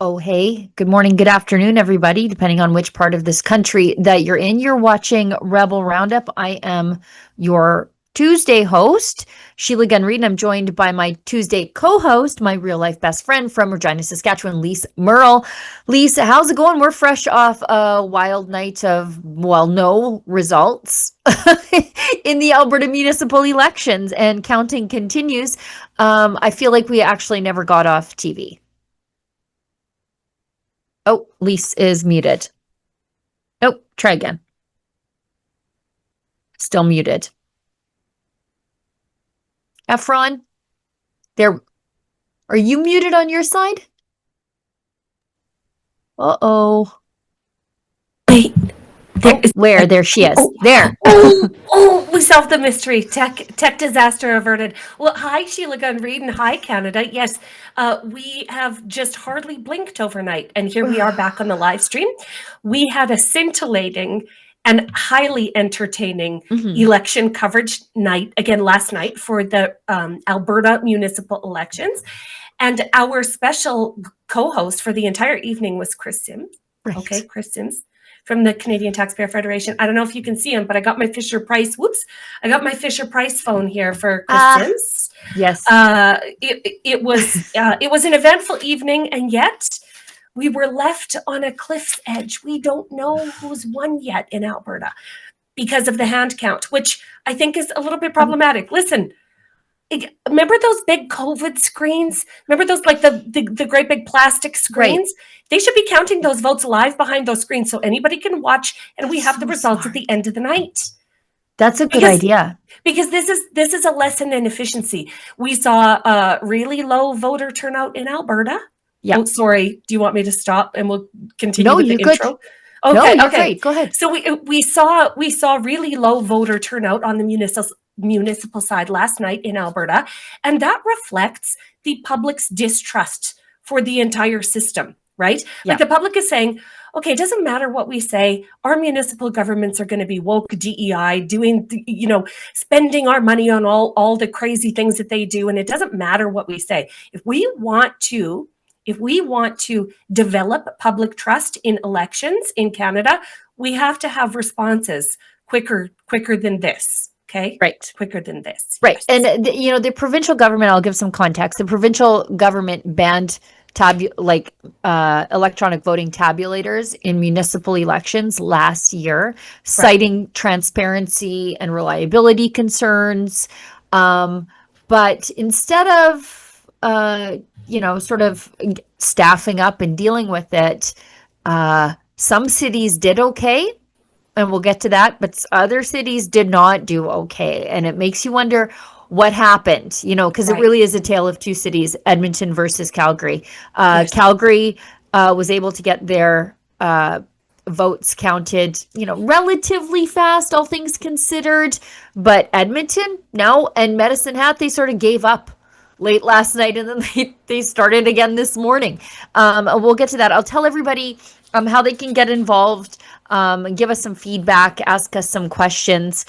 Oh, hey, good morning, good afternoon, everybody, depending on which part of this country that you're in. You're watching Rebel Roundup. I am your Tuesday host, Sheila Gunn Reid, and I'm joined by my Tuesday co-host, my real-life best friend from Regina, Saskatchewan, Lise Merle. Lise, how's it going? We're fresh off a wild night of, well, no results in the Alberta municipal elections, and counting continues. I feel like we actually never got off TV. Oh, Lise is muted. Oh, try again. Still muted. Efron, there. Are you muted on your side? Uh-oh. Wait. Where? There she is. Oh, there. We solved the mystery. Tech disaster averted. Well, hi, Sheila Gunn Reid, and hi, Canada. Yes, we have just hardly blinked overnight, and here we are back on the live stream. We had a scintillating and highly entertaining election coverage night, again, last night for the Alberta municipal elections. And our special co-host for the entire evening was Chris Sims. Right. Okay, Chris Sims from the Canadian Taxpayer Federation. I don't know if you can see him, but I got my Fisher-Price, I got my Fisher-Price phone here for Chris Sims. Yes. It was an eventful evening, and yet we were left on a cliff's edge. We don't know who's won yet in Alberta because of the hand count, which I think is a little bit problematic. Listen, remember those big COVID screens? Remember those, like the great big plastic screens? Right. They should be counting those votes live behind those screens so anybody can watch, and we have the results at the end of the night. That's a good idea. Because this is a lesson in efficiency. We saw a really low voter turnout in Alberta. Yeah. Oh, sorry. Do you want me to stop and we'll continue with the intro? Okay. No, you're great. Go ahead. So we saw really low voter turnout on the municipal side last night in Alberta, and that reflects the public's distrust for the entire system, right? Yeah. Like the public is saying, okay, it doesn't matter what we say, our municipal governments are going to be woke DEI, doing, spending our money on all the crazy things that they do, and it doesn't matter what we say. If we want to develop public trust in elections in Canada, we have to have responses quicker than this. Okay. Right. Quicker than this. Right. Yes. And the provincial government, I'll give some context. The provincial government banned electronic voting tabulators in municipal elections last year, citing transparency and reliability concerns. But instead of sort of staffing up and dealing with it, some cities did okay. And we'll get to that, but other cities did not do okay. And it makes you wonder what happened, because it really is a tale of two cities, Edmonton versus Calgary. Yes. Calgary was able to get their votes counted, relatively fast, all things considered. But Edmonton, no. And Medicine Hat, they sort of gave up late last night, and then they started again this morning. We'll get to that. I'll tell everybody how they can get involved. Give us some feedback, ask us some questions.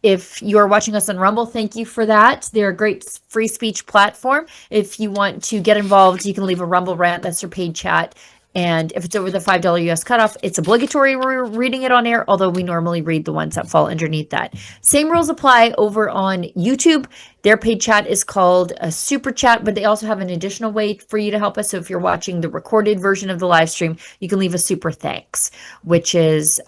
If you're watching us on Rumble, thank you for that. They're a great free speech platform. If you want to get involved, you can leave a Rumble rant. That's your paid chat. And if it's over the $5 US cutoff, it's obligatory. We're reading it on air, although we normally read the ones that fall underneath that. Same rules apply over on YouTube. Their paid chat is called a super chat, but they also have an additional way for you to help us. So if you're watching the recorded version of the live stream, you can leave a super thanks, which is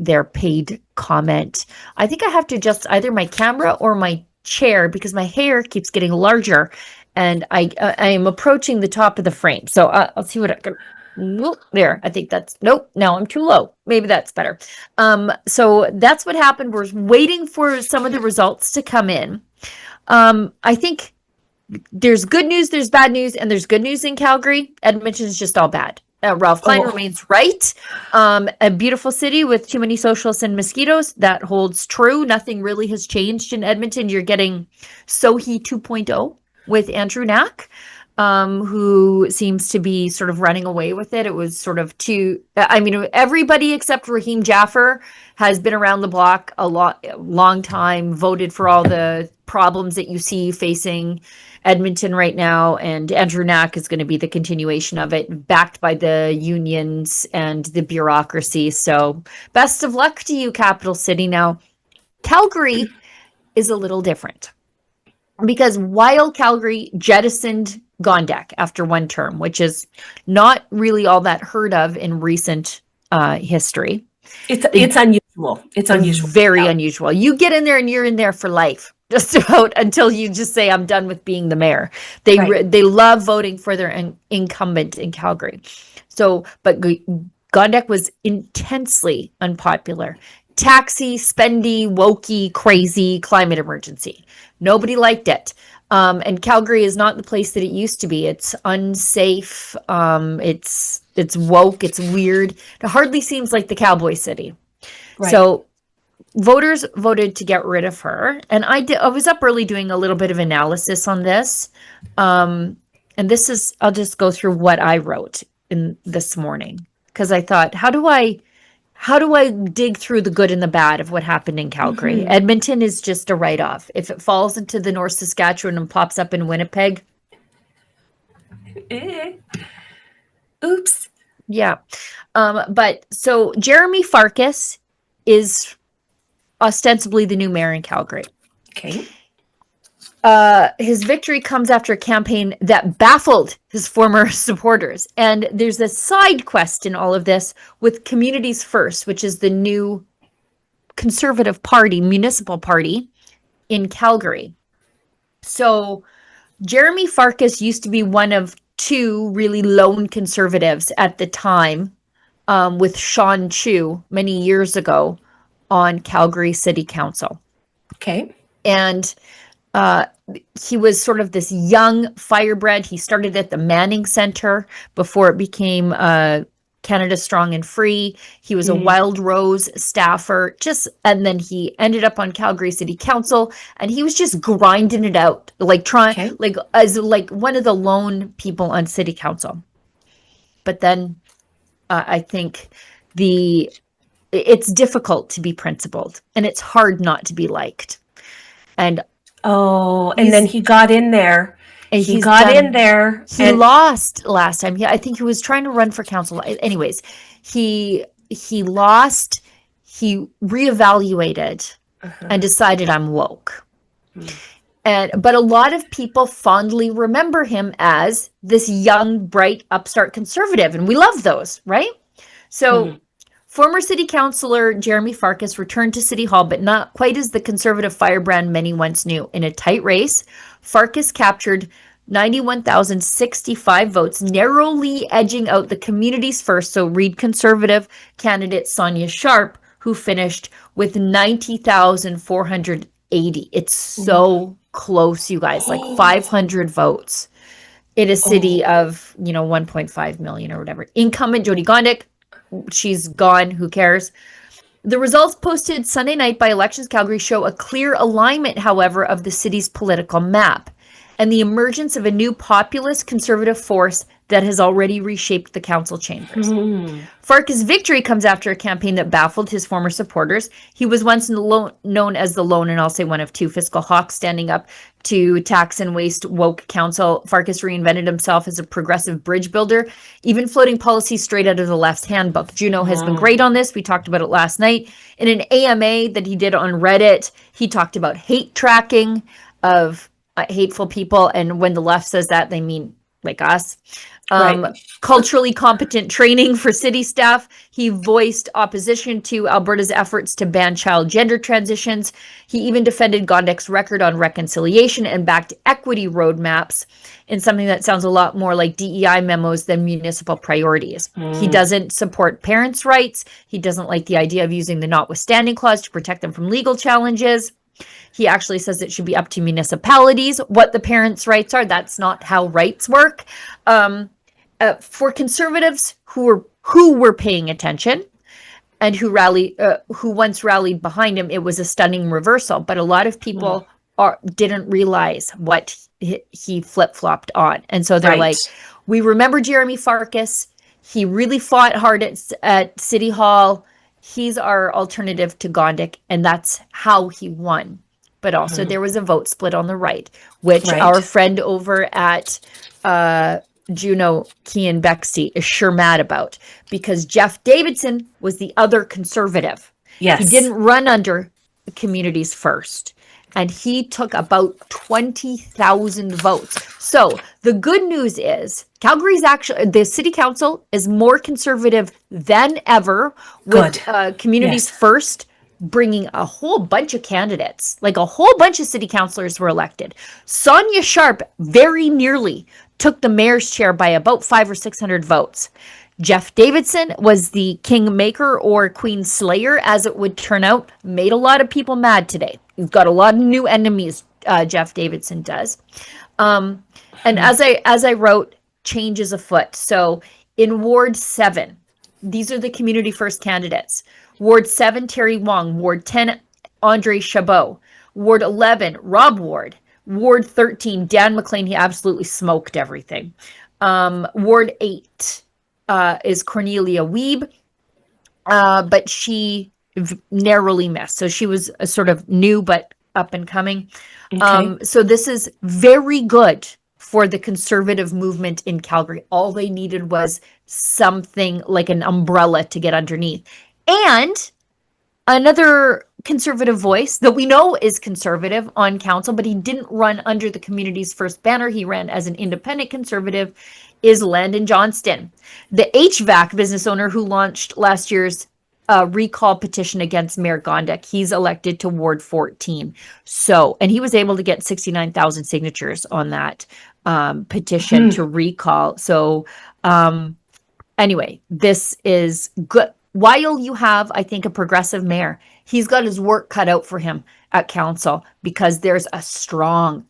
their paid comment. I think I have to adjust either my camera or my chair because my hair keeps getting larger, and I am approaching the top of the frame. So I'll see what I can. There, I think that's, nope, now I'm too low. Maybe that's better. So that's what happened. We're waiting for some of the results to come in. I think there's good news, there's bad news, and there's good news in Calgary. Edmonton's just all bad. Ralph Klein remains right. A beautiful city with too many socialists and mosquitoes. That holds true. Nothing really has changed in Edmonton. You're getting Sohi 2.0 with Andrew Knack. who seems to be sort of running away with it. It was sort of everybody except Raheem Jaffer has been around the block a long time, voted for all the problems that you see facing Edmonton right now. And Andrew Knack is going to be the continuation of it, backed by the unions and the bureaucracy. So best of luck to you, capital city. Now, Calgary is a little different, because while Calgary jettisoned Gondek after one term, which is not really all that heard of in recent history. It's unusual. It's unusual. Very unusual. You get in there and you're in there for life, just about until you just say, I'm done with being the mayor. They love voting for their incumbent in Calgary. So, but Gondek was intensely unpopular. Taxi, spendy, wokey, crazy, climate emergency. Nobody liked it. And Calgary is not the place that it used to be. It's unsafe. It's woke. It's weird. It hardly seems like the cowboy city. Right. So voters voted to get rid of her. And I was up early doing a little bit of analysis on this. And I'll just go through what I wrote in this morning, because I thought, how do I dig through the good and the bad of what happened in Calgary? Mm-hmm. Edmonton is just a write-off. If it falls into the North Saskatchewan and pops up in Winnipeg. Oops. Yeah. But so Jeremy Farkas is ostensibly the new mayor in Calgary. Okay. His victory comes after a campaign that baffled his former supporters. And there's a side quest in all of this with Communities First, which is the new conservative party, municipal party in Calgary. So Jeremy Farkas used to be one of two really lone conservatives at the time, with Sean Chu many years ago on Calgary City Council. Okay. And he was sort of this young firebrand. He started at the Manning Center before it became Canada Strong and Free. He was a Wild Rose staffer, and then he ended up on Calgary City Council, and he was just grinding it out, as one of the lone people on City Council. But then I think it's difficult to be principled, and it's hard not to be liked. And then he got in there. He lost last time. I think he was trying to run for council. Anyways, he lost. He reevaluated and decided, I'm woke. But a lot of people fondly remember him as this young, bright, upstart conservative, and we love those, right? So. Former city councillor Jeremy Farkas returned to City Hall, but not quite as the conservative firebrand many once knew. In a tight race, Farkas captured 91,065 votes, narrowly edging out the Communities First, so Reid conservative candidate Sonia Sharp, who finished with 90,480. It's so close, you guys, like 500 votes in a city of, 1.5 million or whatever. Incumbent Jyoti Gondek, she's gone. Who cares? The results posted Sunday night by Elections Calgary show a clear alignment, however, of the city's political map and the emergence of a new populist conservative force that has already reshaped the council chambers. Farkas' victory comes after a campaign that baffled his former supporters. He was once known as the lone, and I'll say one of two, fiscal hawks standing up to tax and waste woke council. Farkas reinvented himself as a progressive bridge builder, even floating policies straight out of the left's handbook. Juno has been great on this. We talked about it last night. In an AMA that he did on Reddit, he talked about hate tracking of hateful people. And when the left says that, they mean like us. Culturally competent training for city staff. He voiced opposition to Alberta's efforts to ban child gender transitions. He even defended Gondek's record on reconciliation and backed equity roadmaps in something that sounds a lot more like DEI memos than municipal priorities. He doesn't support parents' rights. He doesn't like the idea of using the notwithstanding clause to protect them from legal challenges. He actually says it should be up to municipalities what the parents' rights are. That's not how rights work. For conservatives who were paying attention and who once rallied behind him, it was a stunning reversal. But a lot of people didn't realize what he flip-flopped on. And so they're Right. like, we remember Jeremy Farkas. He really fought hard at City Hall. He's our alternative to Gondik, and that's how he won. But also there was a vote split on the right, which Right. our friend over at Juno Kean Bexley is sure mad about, because Jeff Davidson was the other conservative. Yes. He didn't run under Communities First, and he took about 20,000 votes. So the good news is Calgary's actually, the city council is more conservative than ever, with Communities Yes. First bringing a whole bunch of candidates. Like a whole bunch of city councilors were elected. Sonia Sharp very nearly took the mayor's chair by about 500 or 600 votes. Jeff Davidson was the kingmaker or queen slayer, as it would turn out, made a lot of people mad today. We've got a lot of new enemies, Jeff Davidson does. And as I wrote, change is afoot. So in Ward 7, these are the Community First candidates. Ward 7, Terry Wong. Ward 10, Andre Chabot. Ward 11, Rob Ward. Ward 13, Dan McLean. He absolutely smoked everything. Ward 8 is Cornelia Wiebe, but she narrowly missed. So she was a sort of new but up and coming. Okay. So this is very good for the conservative movement in Calgary. All they needed was something like an umbrella to get underneath. And another conservative voice that we know is conservative on council, but he didn't run under the Communities First banner. He ran as an independent conservative, is Landon Johnston, the HVAC business owner who launched last year's recall petition against Mayor Gondik. He's elected to Ward 14. So, and he was able to get 69,000 signatures on that petition to recall. So, anyway, this is good. While you have, I think, a progressive mayor, he's got his work cut out for him at council, because there's a strong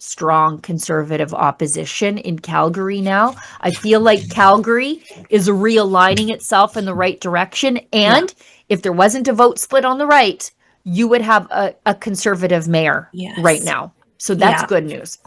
conservative opposition in Calgary now. I feel like Calgary is realigning itself in the right direction. And if there wasn't a vote split on the right, you would have a conservative mayor right now. So that's good news.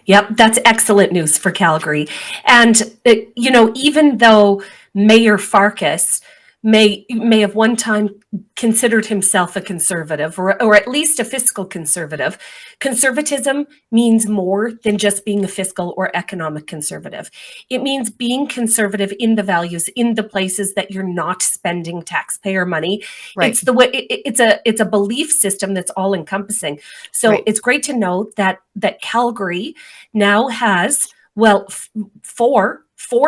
Yep, that's excellent news for Calgary. And, even though Mayor Farkas may have one time considered himself a conservative, or at least a fiscal conservative, conservatism means more than just being a fiscal or economic conservative. It means being conservative in the values, in the places that you're not spending taxpayer money. Right. It's the way it's a belief system that's all encompassing. So it's great to note that Calgary now has, well, four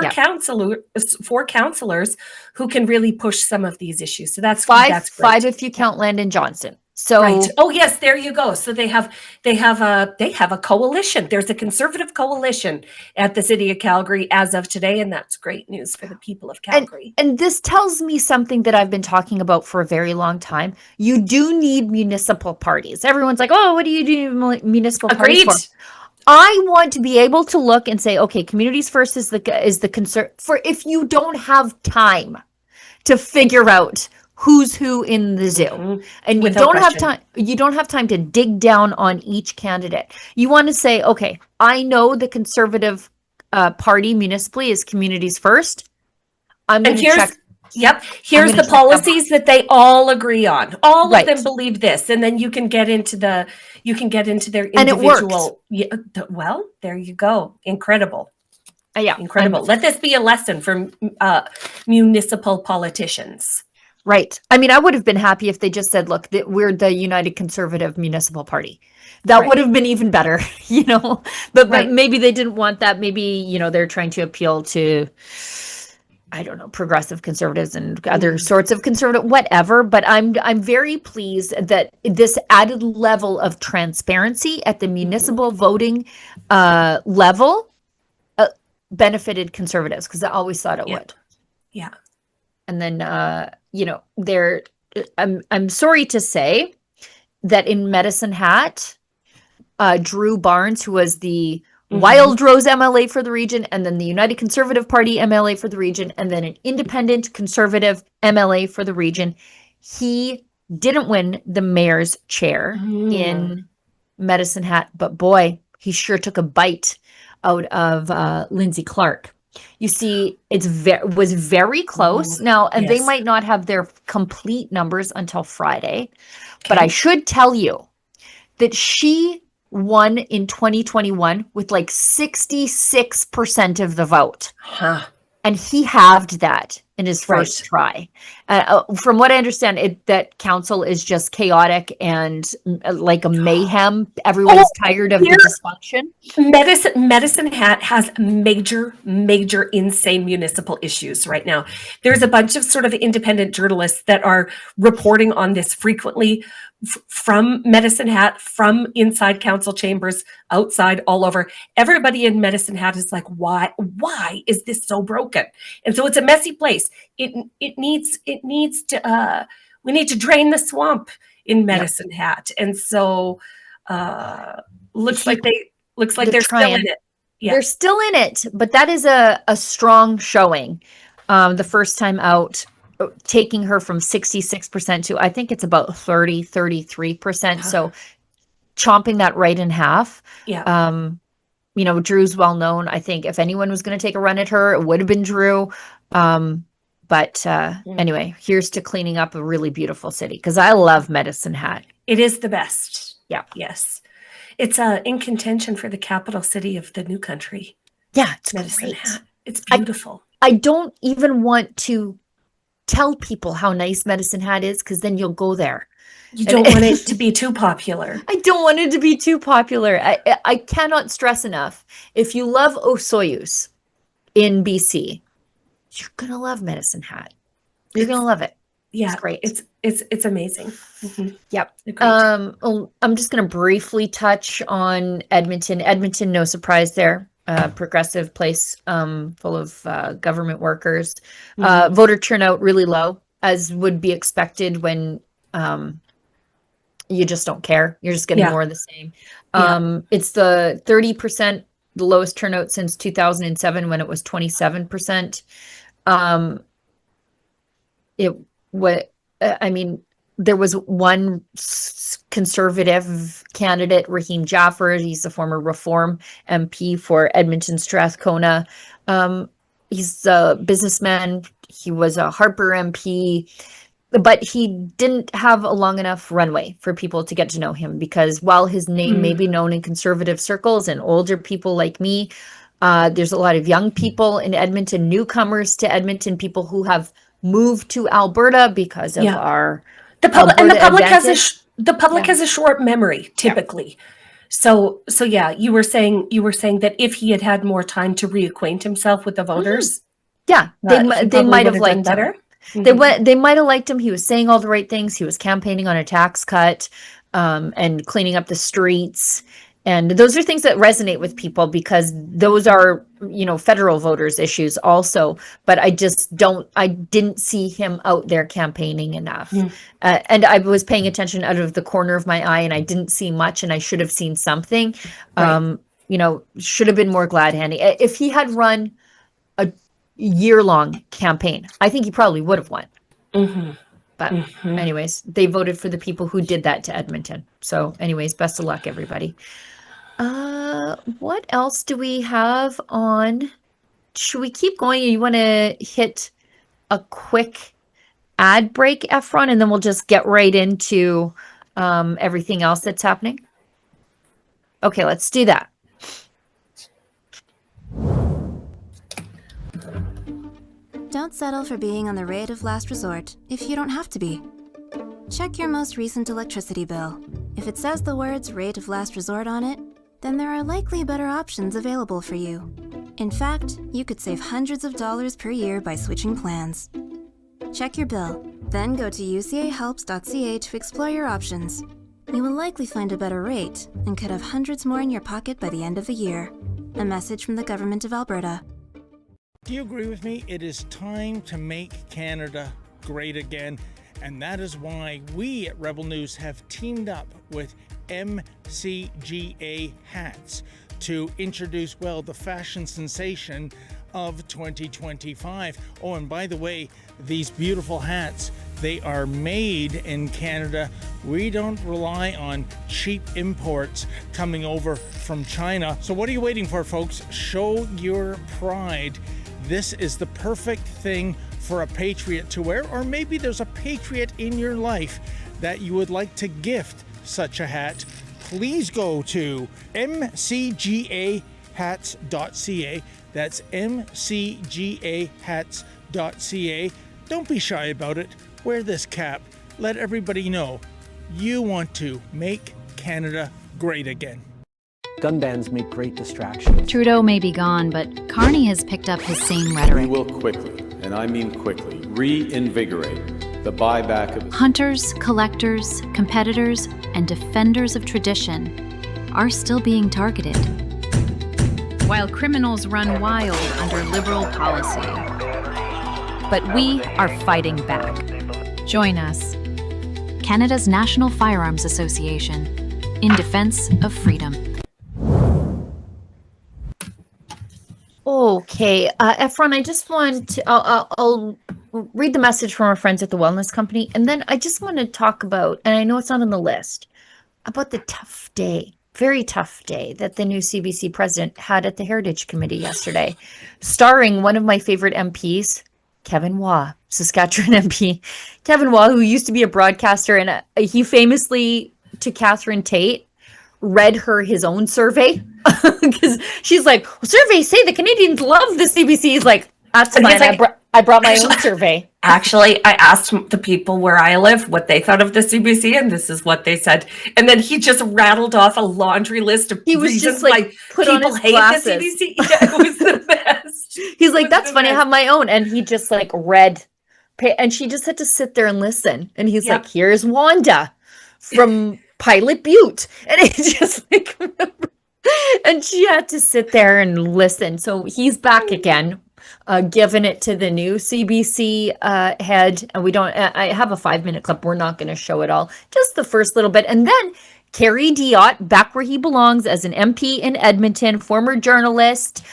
councilors who can really push some of these issues. So that's great. Five if you count Landon Johnson. So right. Oh yes, there you go. So they have a coalition. There's a conservative coalition at the city of Calgary as of today, and that's great news for the people of Calgary. And this tells me something that I've been talking about for a very long time. You do need municipal parties. Everyone's like, "Oh, what do you do municipal parties for?" I want to be able to look and say, okay, Communities First is the concern for if you don't have time to figure out who's who in the zoo, and you don't have time to dig down on each candidate. You want to say, okay, I know the Conservative Party municipally is Communities First. I'm going to check. Yep. Here's the policies that they all agree on. All of them believe this, and then you can get into their individual. And it worked. Well, there you go. Incredible. Yeah. Incredible. Let this be a lesson for municipal politicians. Right. I mean, I would have been happy if they just said, look, we're the United Conservative Municipal Party. That would have been even better, but maybe they didn't want that. Maybe, they're trying to appeal to, I don't know, progressive conservatives and other sorts of conservative, whatever. But I'm very pleased that this added level of transparency at the municipal voting level benefited conservatives, because I always thought it would. Yeah. And then, I'm sorry to say that in Medicine Hat, Drew Barnes, who was the Wild Rose MLA for the region, and then the United Conservative Party MLA for the region, and then an independent conservative MLA for the region, he didn't win the mayor's chair in Medicine Hat, but boy, he sure took a bite out of Lindsay Clark. You see, was very close now, and they Yes. might not have their complete numbers until Friday. But I Okay. should tell you that she won in 2021 with like 66% of the vote. Huh. And he halved that in his first Right. try. From what I understand, that council is just chaotic and like a mayhem. Everyone's tired of the here, dysfunction. Medicine Hat has major insane municipal issues right now. There's a bunch of sort of independent journalists that are reporting on this frequently from Medicine Hat, from inside council chambers, outside, all over. Everybody in Medicine Hat is like, why is this so broken? And so it's a messy place. It needs to we need to drain the swamp in Medicine Hat. And so looks like they're still in it. Yeah. They're still in it, but that is a strong showing. The first time out, taking her from 66% to, I think it's about 33%. So chomping that right in half. Yeah. Drew's well known. I think if anyone was going to take a run at her, it would have been Drew. But anyway, here's to cleaning up a really beautiful city, because I love Medicine Hat. It is the best. Yeah. Yes. It's in contention for the capital city of the new country. Yeah, it's Medicine great. Hat. It's beautiful. I don't even want to tell people how nice Medicine Hat is, because then you'll go there. You don't want it to be too popular. I don't want it to be too popular. I cannot stress enough. If you love Osoyoos in BC, you're gonna love Medicine Hat. You're gonna love it. Yeah, it's great. It's amazing. Mm-hmm. Yep. Agreed. I'm just gonna briefly touch on Edmonton. Edmonton, no surprise there. Progressive place, full of government workers. Voter turnout really low, as would be expected when you just don't care. You're just getting more of the same. It's the 30%, the lowest turnout since 2007, when it was 27%. There was one conservative candidate, Raheem Jaffer. He's the former Reform MP for Edmonton Strathcona. He's a businessman. He was a Harper MP, but he didn't have a long enough runway for people to get to know him, because while his name may be known in conservative circles and older people like me, there's a lot of young people in Edmonton, newcomers to Edmonton, people who have moved to Alberta because of our the public has a short memory typically. So yeah, you were saying that if he had had more time to reacquaint himself with the voters, they might have liked better. Mm-hmm. They might have liked him. He was saying all the right things. He was campaigning on a tax cut, and cleaning up the streets. And those are things that resonate with people, because those are, federal voters' issues also. But I didn't see him out there campaigning enough. And I was paying attention out of the corner of my eye, and I didn't see much, and I should have seen something. Right. Should have been more glad-handing. If he had run a year-long campaign, I think he probably would have won. But anyways, they voted for the people who did that to Edmonton. So anyways, best of luck, everybody. What else do we have on? Should we keep going? You want to hit a quick ad break, Efron, and then we'll just get right into everything else that's happening? Okay, let's do that. Don't settle for being on the rate of last resort if you don't have to be. Check your most recent electricity bill. If it says the words rate of last resort on it, then there are likely better options available for you. In fact, you could save hundreds of dollars per year by switching plans. Check your bill, then go to ucahelps.ca to explore your options. You will likely find a better rate and could have hundreds more in your pocket by the end of the year. A message from the Government of Alberta. Do you agree with me? It is time to make Canada great again. And that is why we at Rebel News have teamed up with MCGA Hats to introduce, the fashion sensation of 2025. Oh, and by the way, these beautiful hats They are made in Canada. We don't rely on cheap imports coming over from China. So what are you waiting for, folks? Show your pride. This is the perfect thing for a patriot to wear, or maybe there's a patriot in your life that you would like to gift such a hat. Please go to mcgahats.ca. That's mcgahats.ca. Don't be shy about it. Wear this cap. Let everybody know you want to make Canada great again. Gun bans make great distractions. Trudeau may be gone, but Carney has picked up his same We rhetoric. will quickly, and I mean quickly, reinvigorate the buyback of Hunters, collectors, competitors, and defenders of tradition are still being targeted, while criminals run wild under Liberal policy. But we are fighting back. Join us, Canada's National Firearms Association, in defense of freedom. Okay, Efron, I just want to, I'll read the message from our friends at the Wellness Company, and then I just want to talk about, and I know it's not on the list, about the tough day, very tough day that the new CBC president had at the Heritage Committee yesterday, starring one of my favorite MPs, Kevin Waugh, Saskatchewan MP. Kevin Waugh, who used to be a broadcaster, and he famously, to Catherine Tate, read her his own survey because she's like, surveys say the Canadians love the CBC. He's like, that's And he's fine. like, I brought my own survey. Actually, I asked the people where I live what they thought of the CBC, and this is what they said. And then he just rattled off a laundry list of He was reasons just like, why put on people his hate glasses. the CBC. Yeah, it was the best. He's like, It was that's the funny. I best. have my own. And he just like read, and she just had to sit there and listen. And he's Yeah. like, here's Wanda from Pilot Butte. And it's just like, and she had to sit there and listen. So he's back again, giving it to the new CBC head. And we don't, I have a 5-minute clip. We're not going to show it all, just the first little bit. And then Kerry Diot, back where he belongs as an MP in Edmonton, former journalist.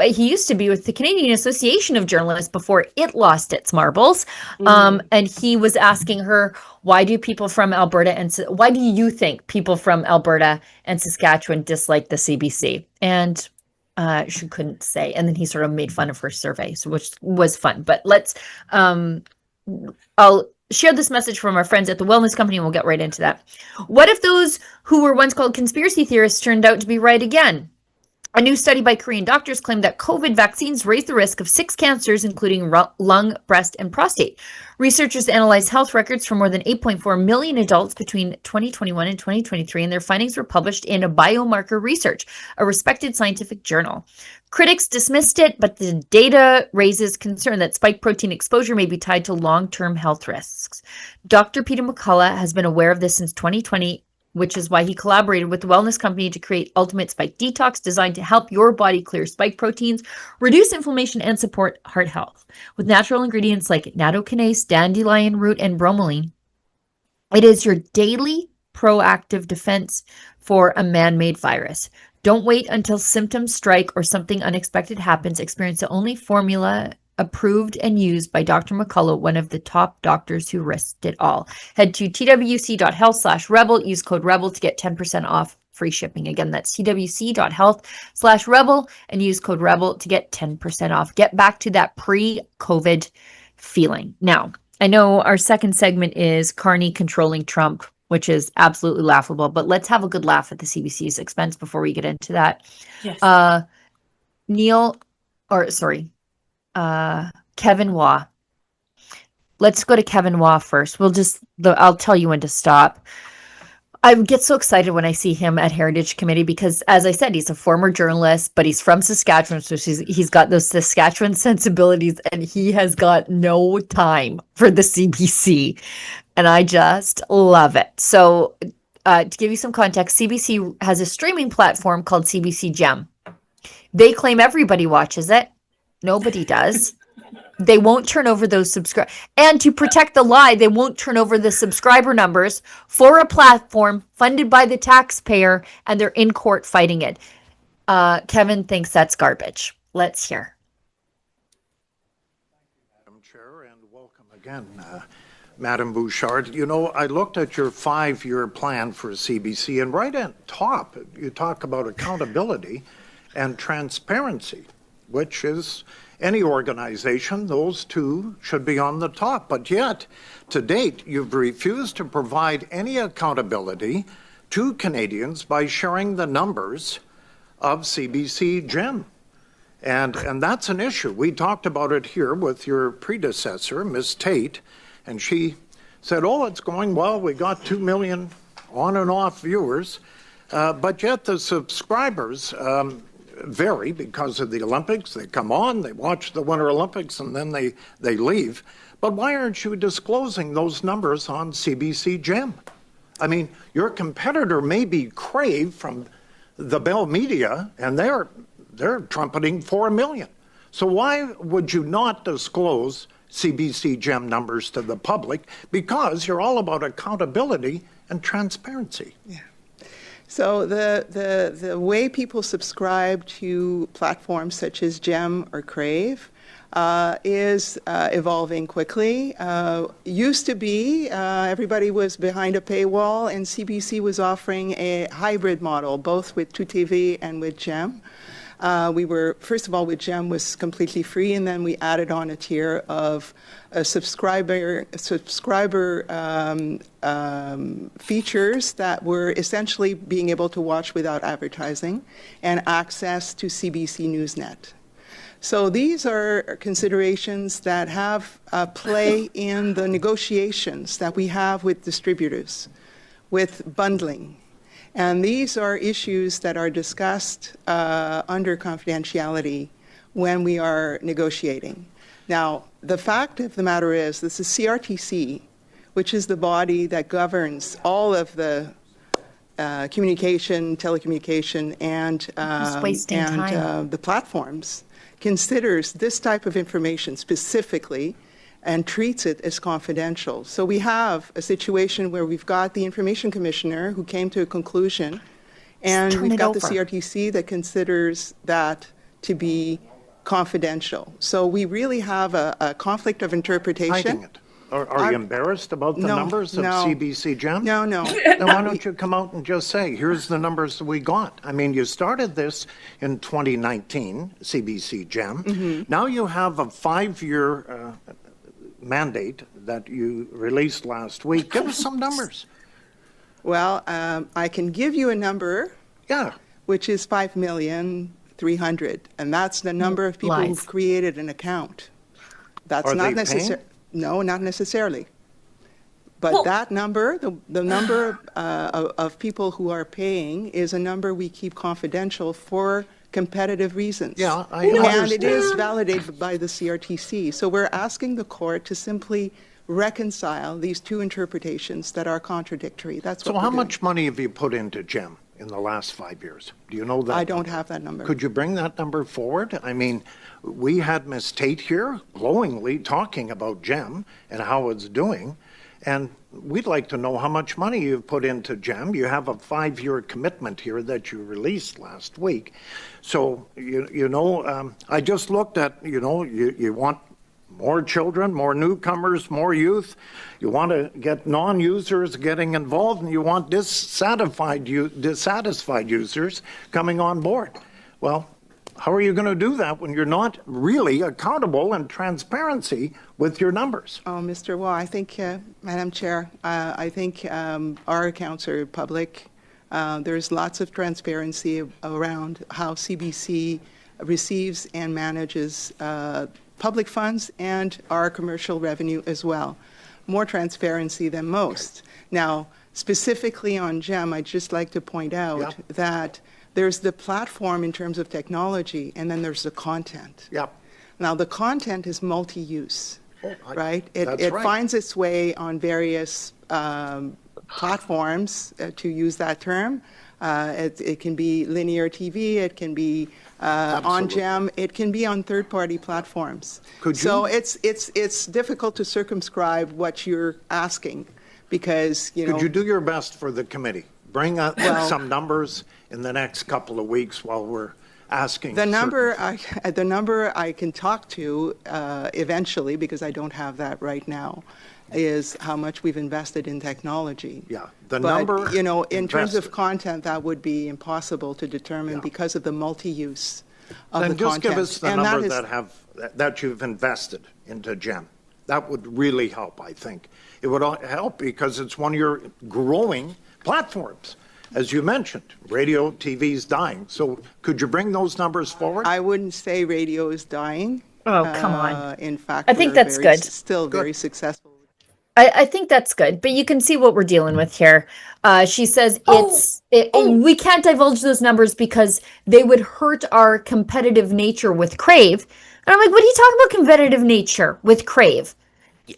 He used to be with the Canadian Association of Journalists before it lost its marbles. And he was asking her, why do people from Alberta and why do you think people from Alberta and Saskatchewan dislike the CBC? And she couldn't say. And then he sort of made fun of her survey, which was fun. But let's, I'll share this message from our friends at the Wellness Company and we'll get right into that. What if those who were once called conspiracy theorists turned out to be right again? A new study by Korean doctors claimed that COVID vaccines raise the risk of 6 cancers, including lung, breast, and prostate. Researchers analyzed health records for more than 8.4 million adults between 2021 and 2023, and their findings were published in Biomarker Research, a respected scientific journal. Critics dismissed it, but the data raises concern that spike protein exposure may be tied to long-term health risks. Dr. Peter McCullough has been aware of this since 2020, which is why he collaborated with the Wellness Company to create Ultimate Spike Detox, designed to help your body clear spike proteins, reduce inflammation, and support heart health. With natural ingredients like nattokinase, dandelion root, and bromelain, it is your daily proactive defense for a man-made virus. Don't wait until symptoms strike or something unexpected happens. Experience the only formula approved and used by Dr. McCullough, one of the top doctors who risked it all. Head to twc.health/rebel, use code REBEL to get 10% off free shipping. Again, that's twc.health/rebel and use code REBEL to get 10% off. Get back to that pre-COVID feeling. Now, I know our second segment is Carney controlling Trump, which is absolutely laughable, but let's have a good laugh at the CBC's expense before we get into that. Yes. Kevin Waugh. Let's go to Kevin Waugh first. I'll tell you when to stop. I get so excited when I see him at Heritage Committee because, as I said, he's a former journalist, but he's from Saskatchewan, so he's got those Saskatchewan sensibilities, and he has got no time for the CBC, and I just love it. So, to give you some context, CBC has a streaming platform called CBC Gem. They claim everybody watches it. Nobody does. They won't turn over those subscribers. And to protect the lie, they won't turn over the subscriber numbers for a platform funded by the taxpayer, and they're in court fighting it. Kevin thinks that's garbage. Let's hear. Madam Chair, and welcome again, Madam Bouchard. You know, I looked at your 5-year plan for CBC, and right at top, you talk about accountability and transparency, which is any organization, those two should be on the top. But yet, to date, you've refused to provide any accountability to Canadians by sharing the numbers of CBC GEM. And that's an issue. We talked about it here with your predecessor, Ms. Tate, and she said, oh, it's going well. We got 2 million on and off viewers, but yet the subscribers vary because of the Olympics. They come on, they watch the Winter Olympics, and then they leave. But why aren't you disclosing those numbers on CBC GEM? I mean, your competitor may be Crave from the Bell Media, and they're trumpeting 4 million. So why would you not disclose CBC GEM numbers to the public? Because you're all about accountability and transparency. Yeah. So the way people subscribe to platforms such as GEM or Crave is evolving quickly. Used to be everybody was behind a paywall, and CBC was offering a hybrid model, both with 2TV and with GEM. We were, first of all, with GEM was completely free, and then we added on a tier of subscriber features that were essentially being able to watch without advertising and access to CBC Newsnet. So these are considerations that have play in the negotiations that we have with distributors, with bundling. And these are issues that are discussed under confidentiality when we are negotiating. Now, the fact of the matter is, this is CRTC, which is the body that governs all of the communication, telecommunication, and the platforms, considers this type of information specifically and treats it as confidential. So we have a situation where we've got the Information Commissioner who came to a conclusion, and we've got the CRTC that considers that to be confidential. So we really have a conflict of interpretation. Hiding it. Are you embarrassed about the numbers of CBC GEM? No. Then why don't you come out and just say, here's the numbers that we got? I mean, you started this in 2019, CBC GEM. Mm-hmm. Now you have a 5-year mandate that you released last week. Give us some numbers. Well, I can give you a number, which is 5,300,000, and that's the number of people who've created an account. That's not necessary. No, not necessarily. But that number, the number of people who are paying, is a number we keep confidential for competitive reasons. Yeah, I understand. And it is validated by the CRTC. So we're asking the court to simply reconcile these two interpretations that are contradictory. That's what So how much money have you put into GEM in the last 5 years? Do you know that? I don't have that number. Could you bring that number forward? I mean, we had Ms. Tate here glowingly talking about GEM and how it's doing, and we'd like to know how much money you've put into GEM. You have a 5-year commitment here that you released last week. So, I just looked at, you want more children, more newcomers, more youth. You want to get non-users getting involved, and you want dissatisfied users coming on board. Well, how are you going to do that when you're not really accountable and transparency with your numbers? Oh, Mr. Waugh, I think, Madam Chair, I think our accounts are public. There's lots of transparency around how CBC receives and manages public funds and our commercial revenue as well. More transparency than most. Now, specifically on GEM, I'd just like to point out that there's the platform in terms of technology, and then there's the content. Yep. Now, the content is multi-use, right? It finds its way on various platforms, to use that term. It can be linear TV, it can be on GEM, it can be on third-party platforms. So it's difficult to circumscribe what you're asking, because, Could you do your best for the committee? Bring up some numbers in the next couple of weeks while we're asking. The number I can talk to eventually, because I don't have that right now, is how much we've invested in technology. Yeah, the But, number in terms of invested. content, that would be impossible to determine because of the multi-use of Then the just content. give us the And number is- that you've invested into GEM. That would really help, I think. It would help because it's one of your growing platforms. As you mentioned, radio, TV's dying. So could you bring those numbers forward? I wouldn't say radio is dying. Oh, come on. In fact, I think we're that's very- good. still very successful. I think that's good, but you can see what we're dealing with here. She says we can't divulge those numbers because they would hurt our competitive nature with Crave. And I'm like, what are you talking about competitive nature with Crave?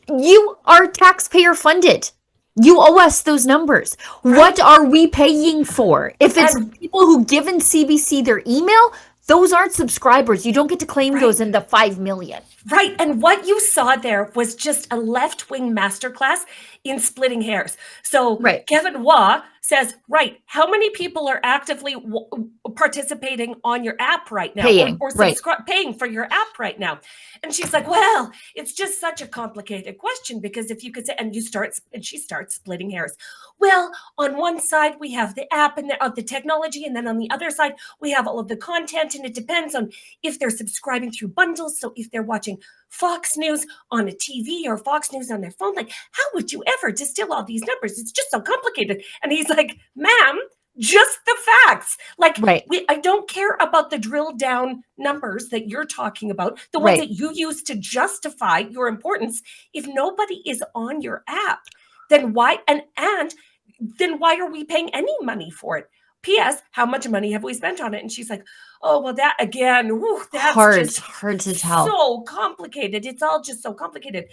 You are taxpayer funded. You owe us those numbers. Right. What are we paying for? If it's people who given CBC their email, those aren't subscribers. You don't get to claim those in the 5 million. Right. And what you saw there was just a left-wing masterclass in splitting hairs. So Kevin Waugh says, right, how many people are actively participating on your app right now? Paying, or paying for your app right now? And she's like, well, it's just such a complicated question because if you could say, and she starts splitting hairs. Well, on one side, we have the app and the technology, and then on the other side, we have all of the content, and it depends on if they're subscribing through bundles. So if they're watching Fox News on a TV or Fox News on their phone, like, how would you ever distill all these numbers? It's just so complicated. And he's like, ma'am, just the facts. Like, I don't care about the drill down numbers that you're talking about, the ones that you use to justify your importance. If nobody is on your app, then why? And then why are we paying any money for it? P.S. How much money have we spent on it? And she's like, oh, well, that again, that's hard to tell. So complicated. It's all just so complicated.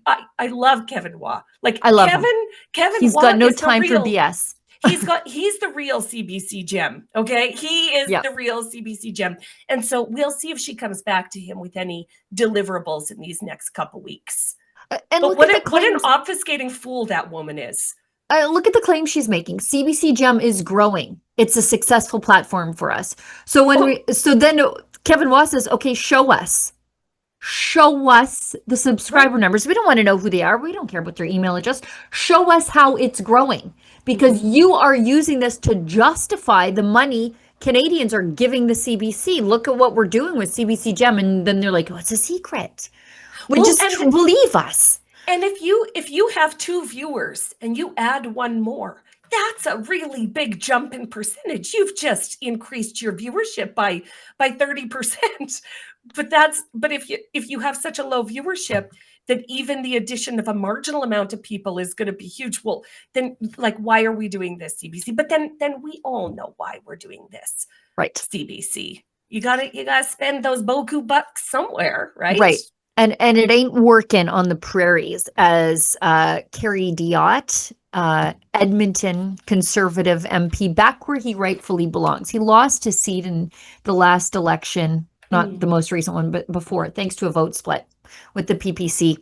I love Kevin Waugh. Like, I love Kevin. him. Kevin He's Waugh got no is time the for real, BS. he's the real CBC gem. Okay, he is the real CBC gem. And so we'll see if she comes back to him with any deliverables in these next couple weeks. And but what an obfuscating fool that woman is. Look at the claim she's making. CBC Gem is growing. It's a successful platform for us. So then Kevin Waugh says, okay, show us the subscriber numbers. We don't want to know who they are. We don't care about their email address. Show us how it's growing because you are using this to justify the money Canadians are giving the CBC. Look at what we're doing with CBC Gem. And then they're like, oh, it's a secret. Believe us. And if you have 2 viewers and you add 1 more, that's a really big jump in percentage. You've just increased your viewership by 30%. But if you have such a low viewership that even the addition of a marginal amount of people is going to be huge, well, then like, why are we doing this, CBC? But then we all know why we're doing this, right? CBC, you gotta spend those boku bucks somewhere, right? Right. And it ain't working on the prairies, as Carrie Diot, Edmonton Conservative MP, back where he rightfully belongs. He lost his seat in the last election, not the most recent one, but before, thanks to a vote split with the PPC.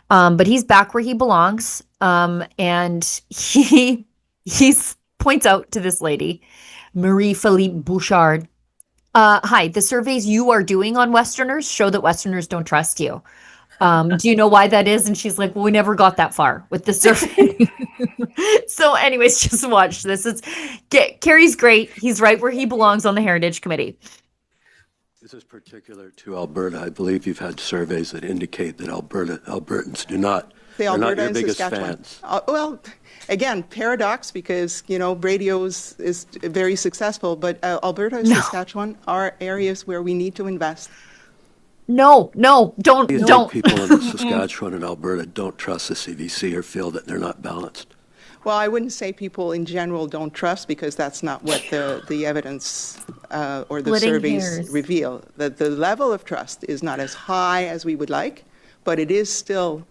But he's back where he belongs. And he points out to this lady, Marie-Philippe Bouchard, hi, the surveys you are doing on Westerners show that Westerners don't trust you. Do you know why that is? And she's like, well, we never got that far with the survey. So anyways, just watch this. Kerry's great. He's right where he belongs on the Heritage Committee. This is particular to Alberta. I believe you've had surveys that indicate that Albertans they're not your biggest fans. Well, again, paradox because, radio is very successful, but Alberta and Saskatchewan are areas where we need to invest. No, don't. People in Saskatchewan and Alberta don't trust the CBC or feel that they're not balanced. Well, I wouldn't say people in general don't trust because that's not what the evidence or the surveys reveal. That the level of trust is not as high as we would like, but it is still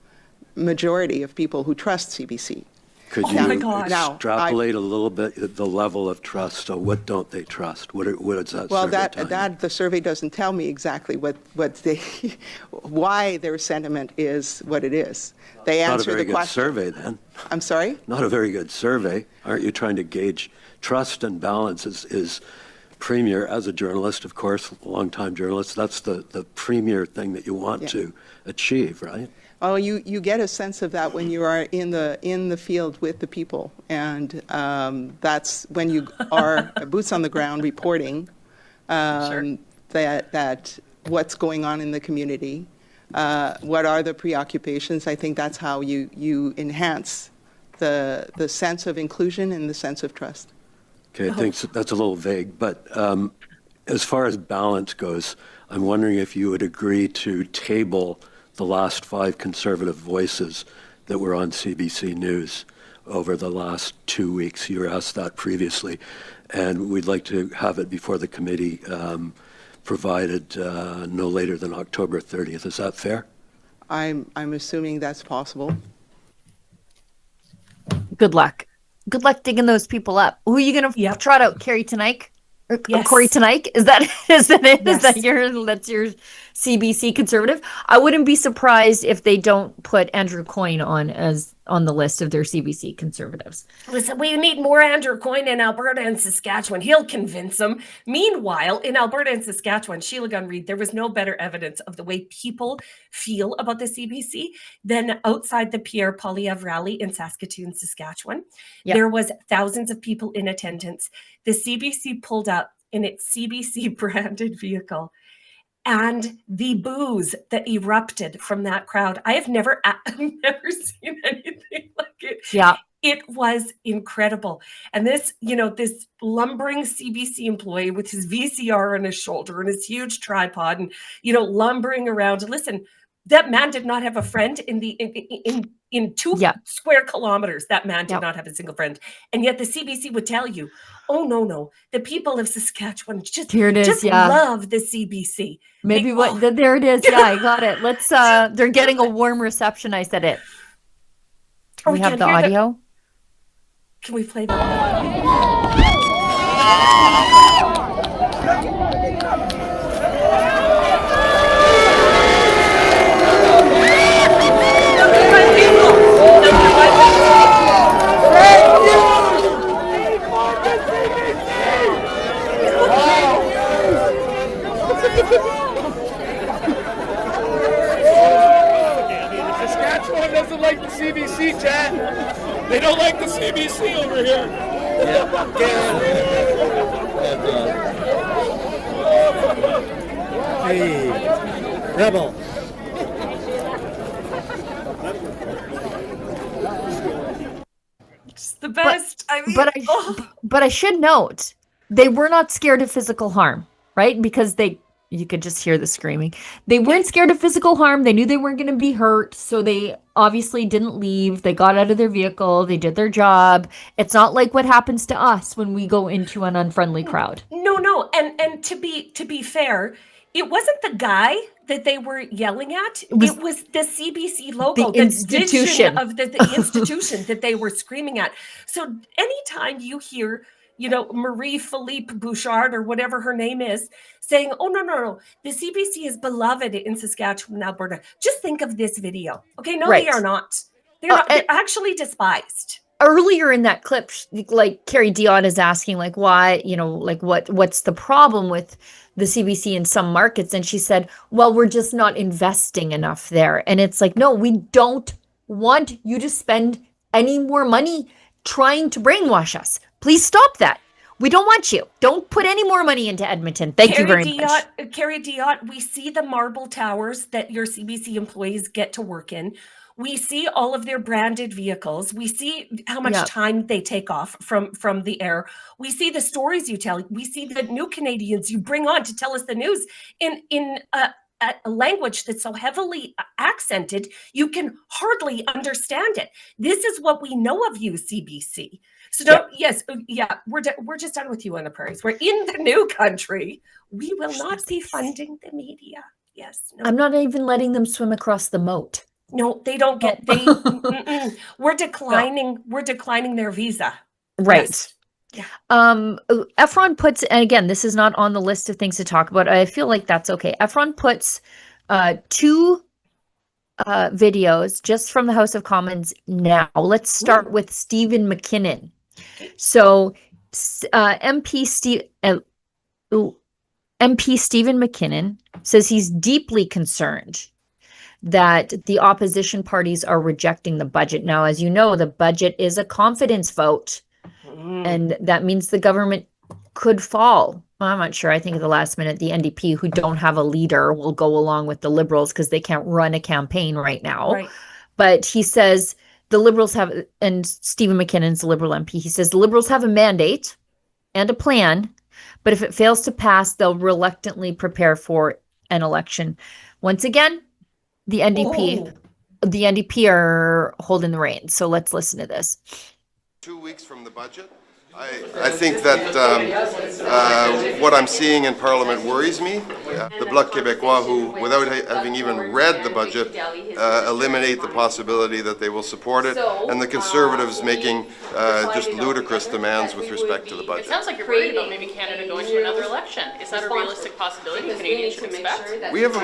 majority of people who trust CBC. Could you extrapolate a little bit the level of trust? So what don't they trust? What is that? Well, survey tell you? The survey doesn't tell me exactly why their sentiment is what it is. They answer the question. Not a very good survey, then. I'm sorry? Not a very good survey. Aren't you trying to gauge trust and balance? Is premier, as a journalist, of course, a longtime journalist, that's the premier thing that you want to achieve, right? Oh, you get a sense of that when you are in the field with the people, and that's when you are boots on the ground reporting that what's going on in the community, what are the preoccupations. I think that's how you enhance the sense of inclusion and the sense of trust. Okay, I think that's a little vague, but as far as balance goes, I'm wondering if you would agree to table the last 5 Conservative voices that were on CBC News over the last 2 weeks. You were asked that previously, and we'd like to have it before the committee, provided no later than October 30th. Is that fair? I'm assuming that's possible. Good luck. Good luck digging those people up. Who are you going to trot out? Carrie Tonight? Or Corey Tonight? Is that it? Yes. That's your CBC Conservative? I wouldn't be surprised if they don't put Andrew Coyne on the list of their CBC Conservatives. Listen, we need more Andrew Coyne in Alberta and Saskatchewan. He'll convince them. Meanwhile, in Alberta and Saskatchewan, Sheila Gunn-Reid, there was no better evidence of the way people feel about the CBC than outside the Pierre Poilievre rally in Saskatoon, Saskatchewan. Yep. There was thousands of people in attendance. The CBC pulled up in its CBC branded vehicle, and the boos that erupted from that crowd, I've never seen anything like it. Yeah. It was incredible. And this, this lumbering CBC employee with his VCR on his shoulder and his huge tripod and, lumbering around. Listen, that man did not have a friend in 2 square kilometers. That man did not have a single friend. And yet the CBC would tell you, oh, no, the people of Saskatchewan just love the CBC. Maybe there it is. Yeah, I got it. Let's, they're getting a warm reception. I said it. We have the audio. Can we play that? Saskatchewan doesn't like the CBC, Chad. They don't like the CBC over here. Hey, rebel. It's the best. But I should note, they were not scared of physical harm, right? Because you could just hear the screaming. They weren't scared of physical harm. They knew they weren't going to be hurt. So they obviously didn't leave. They got out of their vehicle. They did their job. It's not like what happens to us when we go into an unfriendly crowd. No. And to be fair, it wasn't the guy that they were yelling at. It was the CBC logo, the institution of the institution that they were screaming at. So anytime you hear, Marie-Philippe Bouchard or whatever her name is, saying, oh, no, the CBC is beloved in Saskatchewan and Alberta. Just think of this video. Okay, no, They are not. They're actually despised. Earlier in that clip, like Carrie Dion is asking, like, why, what's the problem with the CBC in some markets? And she said, well, we're just not investing enough there. And it's like, no, we don't want you to spend any more money trying to brainwash us. Please stop that. We don't want you. Don't put any more money into Edmonton. Thank you very much. Carrie Diot, we see the marble towers that your CBC employees get to work in. We see all of their branded vehicles. We see how much time they take off from the air. We see the stories you tell. We see the new Canadians you bring on to tell us the news in a language that's so heavily accented, you can hardly understand it. This is what we know of you, CBC. So we're just done with you on the prairies. We're in the new country. We will not be funding the media. Yes. No. I'm not even letting them swim across the moat. No, they don't get. We're declining. We're declining their visa. Right. Yes. Yeah. Efron puts, and again, this is not on the list of things to talk about. I feel like that's okay. Efron puts 2 videos just from the House of Commons now. Let's start with Stephen McKinnon. So MP MP Stephen McKinnon says he's deeply concerned that the opposition parties are rejecting the budget. Now, as you know, the budget is a confidence vote, and that means the government could fall. I'm not sure. I think at the last minute, the NDP, who don't have a leader, will go along with the Liberals because they can't run a campaign right now. Right. But he says the Liberals have, and Stephen McKinnon's a Liberal MP, he says the Liberals have a mandate and a plan, but if it fails to pass, they'll reluctantly prepare for an election. Once again, the NDP are holding the reins. So let's listen to this. 2 weeks from the budget. I think that what I'm seeing in Parliament worries me. The Bloc Québécois, who, without having even read the budget, eliminate the possibility that they will support it, and the Conservatives making just ludicrous demands with respect to the budget. It sounds like you're worried about maybe Canada going to another election. Is that a realistic possibility Canadians should expect? We have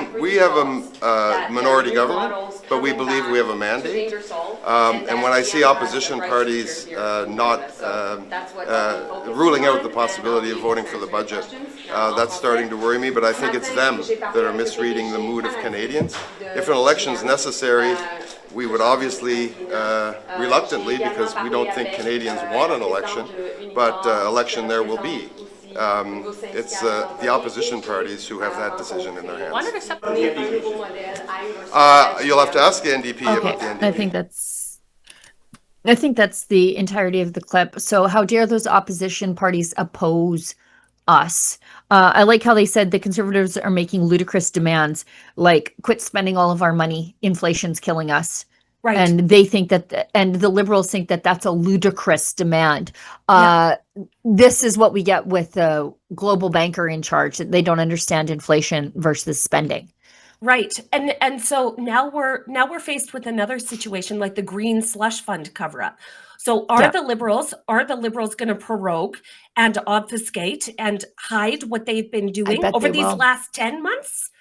a minority government, but we believe we have a mandate. And when I see opposition parties not ruling out the possibility of voting for the budget, that's starting to worry me, but I think it's them that are misreading the mood of Canadians. If an election is necessary, we would obviously, reluctantly, because we don't think Canadians want an election, but election there will be. It's the opposition parties who have that decision in their hands. Why not accept the NDP? You'll have to ask the NDP about the NDP. I think that's the entirety of the clip. So how dare those opposition parties oppose us? I like how they said the Conservatives are making ludicrous demands, like quit spending all of our money. Inflation's killing us. Right. And they think that, and the Liberals think that that's a ludicrous demand. This is what we get with the global banker in charge, that they don't understand inflation versus spending. Right. And so now we're faced with another situation like the green slush fund cover up. So are the Liberals going to prorogue and obfuscate and hide what they've been doing over these last 10 months?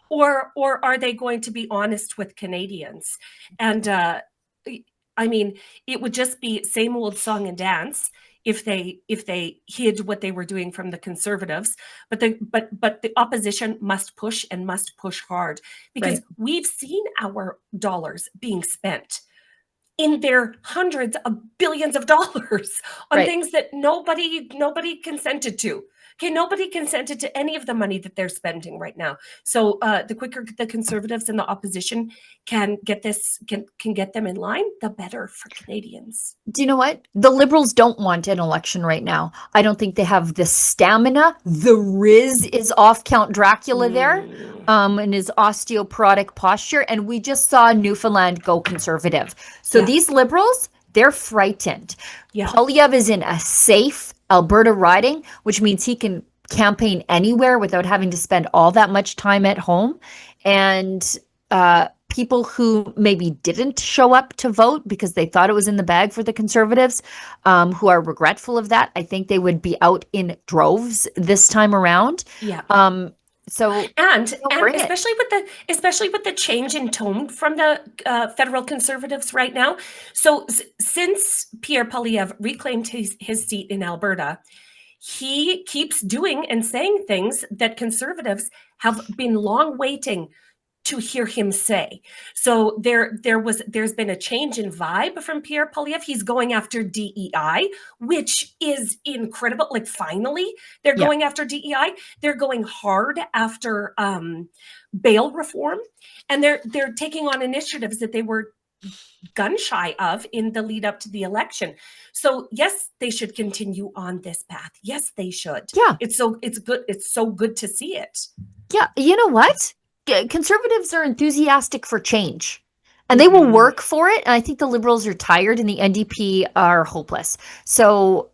Or are they going to be honest with Canadians? And I mean, it would just be same old song and dance if they hid what they were doing from the Conservatives, but the opposition must push and must push hard, because we've seen our dollars being spent in their hundreds of billions of dollars on things that nobody consented to. Okay, nobody consented to any of the money that they're spending right now. So the quicker the Conservatives and the opposition can get them in line, the better for Canadians. Do you know what? The Liberals don't want an election right now. I don't think they have the stamina. The Riz is off Count Dracula there, in his osteoporotic posture. And we just saw Newfoundland go Conservative. So these Liberals, they're frightened. Poilievre is in a safe Alberta riding, which means he can campaign anywhere without having to spend all that much time at home. And people who maybe didn't show up to vote because they thought it was in the bag for the Conservatives, who are regretful of that, I think they would be out in droves this time around. So and especially with the change in tone from the federal Conservatives right now. So since Pierre Poilievre reclaimed his seat in Alberta, he keeps doing and saying things that Conservatives have been long waiting to hear him say. So there's been a change in vibe from Pierre Poilievre. He's going after DEI, which is incredible. Like, finally, they're going after DEI. They're going hard after bail reform, and they're taking on initiatives that they were gun shy of in the lead up to the election. So yes, they should continue on this path. Yes, they should. It's good. It's so good to see it. Yeah, you know what? Conservatives are enthusiastic for change, and they will work for it. And I think the Liberals are tired, and the NDP are hopeless. So,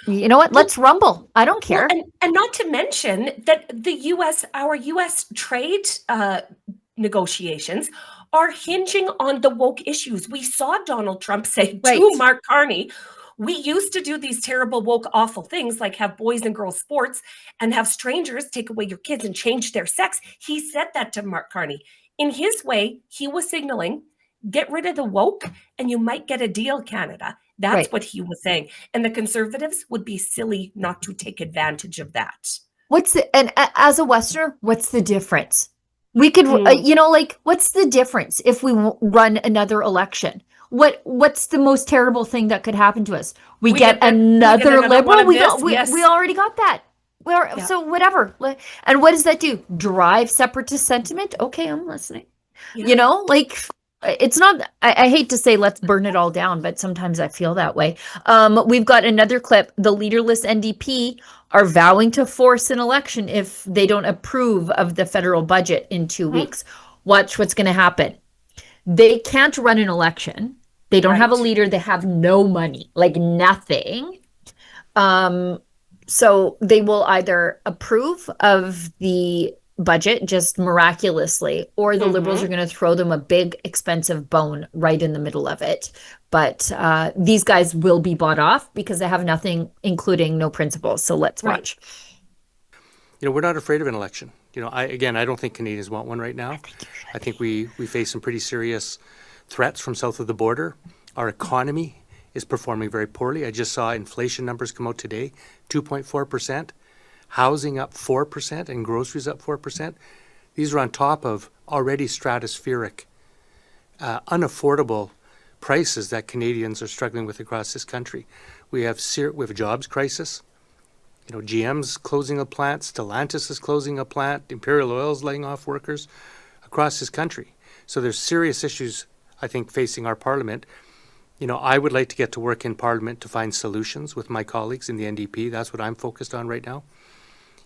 you know what? Let's rumble. I don't care. Well, and not to mention that our U.S. trade negotiations are hinging on the woke issues. We saw Donald Trump say to Mark Carney, we used to do these terrible, woke, awful things like have boys and girls sports and have strangers take away your kids and change their sex. He said that to Mark Carney. In his way, he was signaling, get rid of the woke and you might get a deal, Canada. That's what he was saying. And the Conservatives would be silly not to take advantage of that. as a Westerner, what's the difference? We could, what's the difference if we run another election? What's the most terrible thing that could happen to us? We get another Liberal. We already got that. So whatever. And what does that do? Drive separatist sentiment? Okay, I'm listening. Yeah. It's not, I hate to say let's burn it all down, but sometimes I feel that way. We've got another clip. The leaderless NDP are vowing to force an election if they don't approve of the federal budget in 2 weeks. Watch what's going to happen. They can't run an election. They don't have a leader. They have no money, nothing. So they will either approve of the budget just miraculously, or the Liberals are going to throw them a big expensive bone right in the middle of it. But these guys will be bought off because they have nothing, including no principles. So let's watch. We're not afraid of an election. I don't think Canadians want one right now. I think we face some pretty serious threats from south of the border. Our economy is performing very poorly. I just saw inflation numbers come out today, 2.4%. Housing up 4% and groceries up 4%. These are on top of already stratospheric, unaffordable prices that Canadians are struggling with across this country. We have a jobs crisis. GM's closing a plant, Stellantis is closing a plant, Imperial Oil's laying off workers across this country. So there's serious issues, I think, facing our Parliament. I would like to get to work in Parliament to find solutions with my colleagues in the NDP. That's what I'm focused on right now.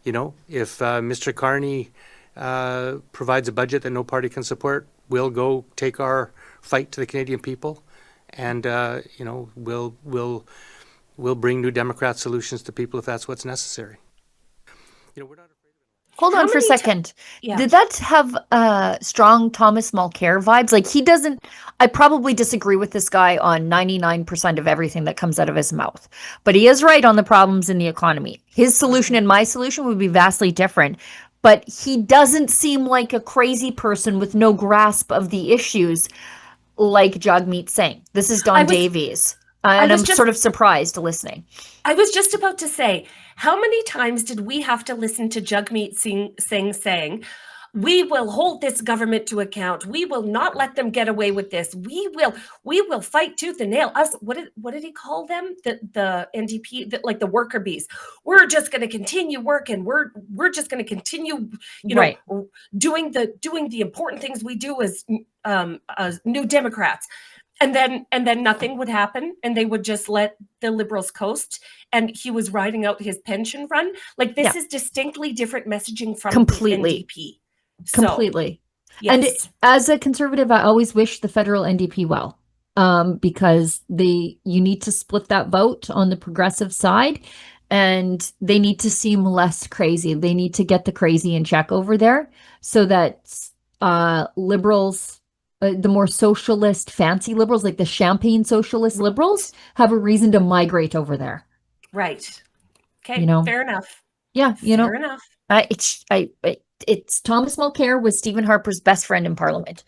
If Mr. Carney provides a budget that no party can support, we'll go take our fight to the Canadian people, and we'll bring New Democrat solutions to people if that's what's necessary. We're not Hold on for a second. Did that have strong Thomas Mulcair vibes? He doesn't, I probably disagree with this guy on 99% of everything that comes out of his mouth, but he is right on the problems in the economy. His solution and my solution would be vastly different, but he doesn't seem like a crazy person with no grasp of the issues like Jagmeet Singh. This is Don Davies. And I'm sort of surprised listening. I was just about to say, how many times did we have to listen to Jagmeet Singh saying, we will hold this government to account. We will not let them get away with this. We will fight tooth and nail. Us, what did he call them? The NDP, the worker bees. We're just going to continue working. We're just going to continue, doing the important things we do as New Democrats. And then nothing would happen, and they would just let the Liberals coast. And he was riding out his pension run. This is distinctly different messaging from the NDP. Completely. Yes. And as a Conservative, I always wish the federal NDP well, because you need to split that vote on the progressive side, and they need to seem less crazy. They need to get the crazy in check over there so that Liberals, the more socialist, fancy Liberals, like the champagne socialist Liberals, have a reason to migrate over there. Right. Okay. Fair enough. Yeah. Fair enough. It's Thomas Mulcair was Stephen Harper's best friend in Parliament.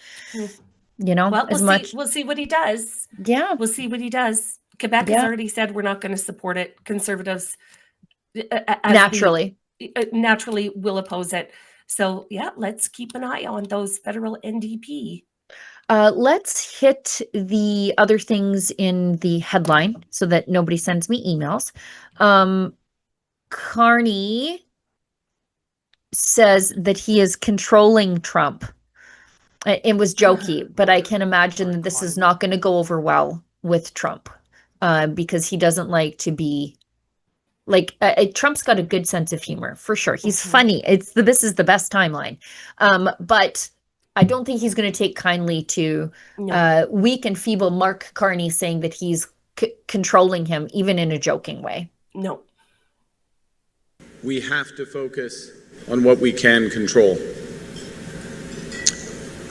Well, we'll see what he does. Yeah. We'll see what he does. Quebec has already said we're not going to support it. Conservatives naturally will oppose it. So let's keep an eye on those federal NDP. Let's hit the other things in the headline so that nobody sends me emails. Carney says that he is controlling Trump. It was jokey, but I can imagine that this is not going to go over well with Trump, because he doesn't like to be Trump's got a good sense of humor for sure. He's funny. This is the best timeline. But I don't think he's going to take kindly to weak and feeble Mark Carney saying that he's controlling him, even in a joking way. No. We have to focus on what we can control.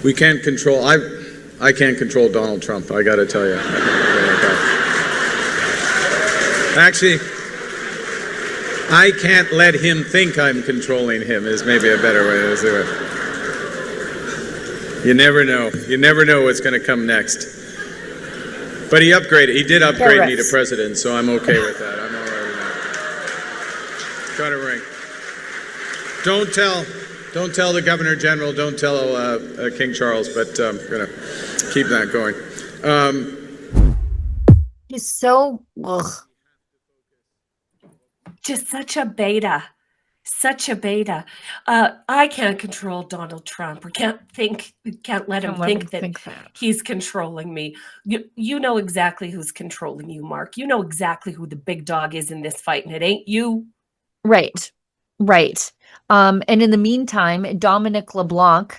We can't control, I can't control Donald Trump, I got to tell you. Actually, I can't let him think I'm controlling him is maybe a better way to do it. You never know. You never know what's going to come next. But he did upgrade me to president, so I'm okay with that. I'm all right with that. Got a ring. Don't tell the Governor General, don't tell King Charles, but I'm going to keep that going. He's so, ugh. Just such a beta. Such a beta. I can't control Donald Trump, or can't let him think that he's controlling me. You know exactly who's controlling you, Mark. You know exactly who the big dog is in this fight, and it ain't you. Right. And in the meantime, Dominic LeBlanc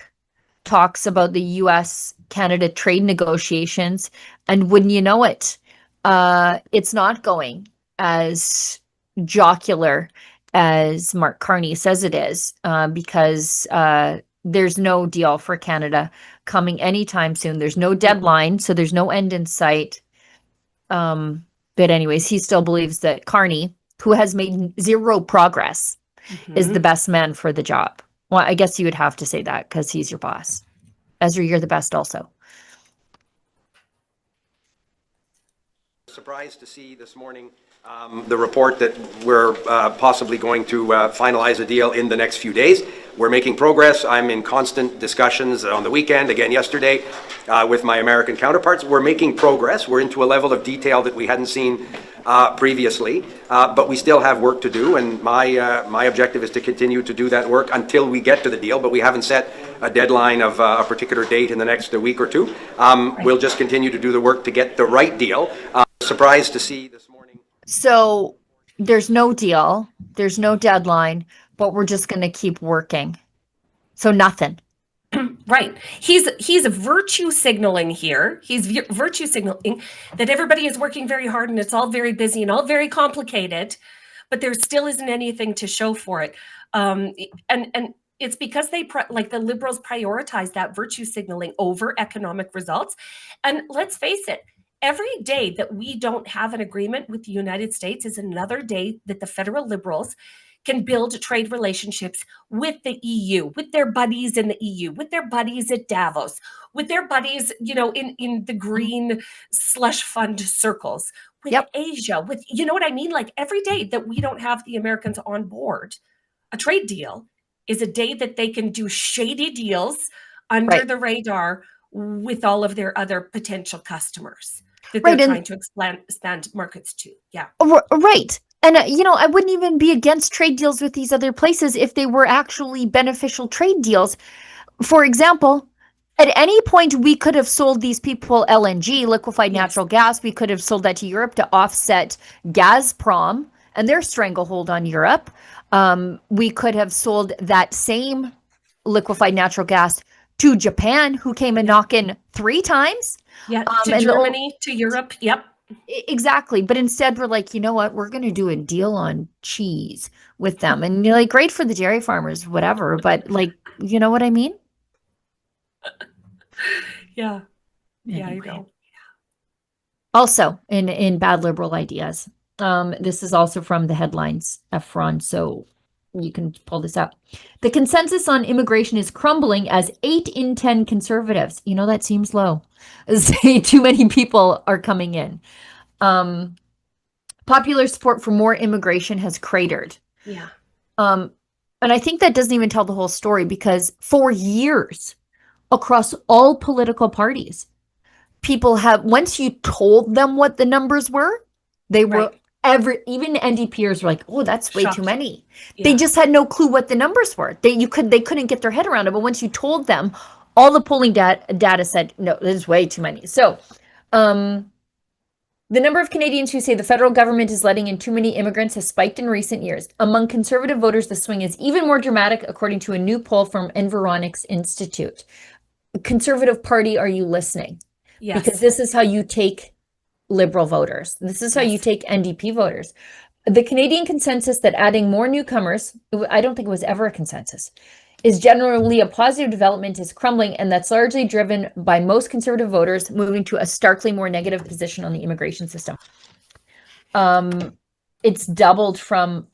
talks about the US-Canada trade negotiations, and wouldn't you know it, it's not going as jocular as Mark Carney says it is, because there's no deal for Canada coming anytime soon. There's no deadline, so there's no end in sight. But anyways, he still believes that Carney, who has made zero progress, is the best man for the job. Well, I guess you would have to say that because he's your boss. Ezra, you're the best also. Surprised to see this morning the report that we're possibly going to finalize a deal in the next few days. We're making progress. I'm in constant discussions on the weekend, again yesterday, with my American counterparts. We're making progress. We're into a level of detail that we hadn't seen previously, but we still have work to do, and my objective is to continue to do that work until we get to the deal, but we haven't set a deadline of a particular date in the next week or two. We'll just continue to do the work to get the right deal. Surprised to see this morning. So there's no deal, there's no deadline, but we're just going to keep working. So nothing. Right. He's virtue signaling here. He's virtue signaling that everybody is working very hard and it's all very busy and all very complicated, but there still isn't anything to show for it. And it's because the Liberals prioritize that virtue signaling over economic results. And let's face it, every day that we don't have an agreement with the United States is another day that the federal Liberals can build trade relationships with the EU, with their buddies in the EU, with their buddies at Davos, with their buddies, in the green slush fund circles, with Asia, with, you know what I mean? Like every day that we don't have the Americans on board, a trade deal is a day that they can do shady deals under the radar with all of their other potential customers that they're trying to expand markets to. Yeah. Right. And, I wouldn't even be against trade deals with these other places if they were actually beneficial trade deals. For example, at any point, we could have sold these people LNG, liquefied natural gas. We could have sold that to Europe to offset Gazprom and their stranglehold on Europe. We could have sold that same liquefied natural gas to Japan, who came and knocked in 3 times. Yeah, to Germany, to Europe. Yep. Exactly. But instead, we're like, you know what? We're going to do a deal on cheese with them. And you're like, great for the dairy farmers, whatever. But you know what I mean? Yeah. Yeah, Anyway. I know. Also, in bad Liberal ideas, this is also from the headlines, Efron, so you can pull this up. The consensus on immigration is crumbling as 8 in 10 conservatives, that seems low, say too many people are coming in. Popular support for more immigration has cratered. Yeah. And I think that doesn't even tell the whole story, because for years, across all political parties, people have, once you told them what the numbers were, they were even NDPers were like, oh, that's way too many. Yeah. They just had no clue what the numbers were. They couldn't get their head around it. But once you told them, all the polling data said, no, there's way too many. So the number of Canadians who say the federal government is letting in too many immigrants has spiked in recent years. Among conservative voters, the swing is even more dramatic, according to a new poll from Environics Institute. Conservative Party, are you listening? Yes. Because this is how you take Liberal voters. This is how you take NDP voters. The Canadian consensus that adding more newcomers, I don't think it was ever a consensus, is generally a positive development is crumbling, and that's largely driven by most conservative voters moving to a starkly more negative position on the immigration system. It's doubled from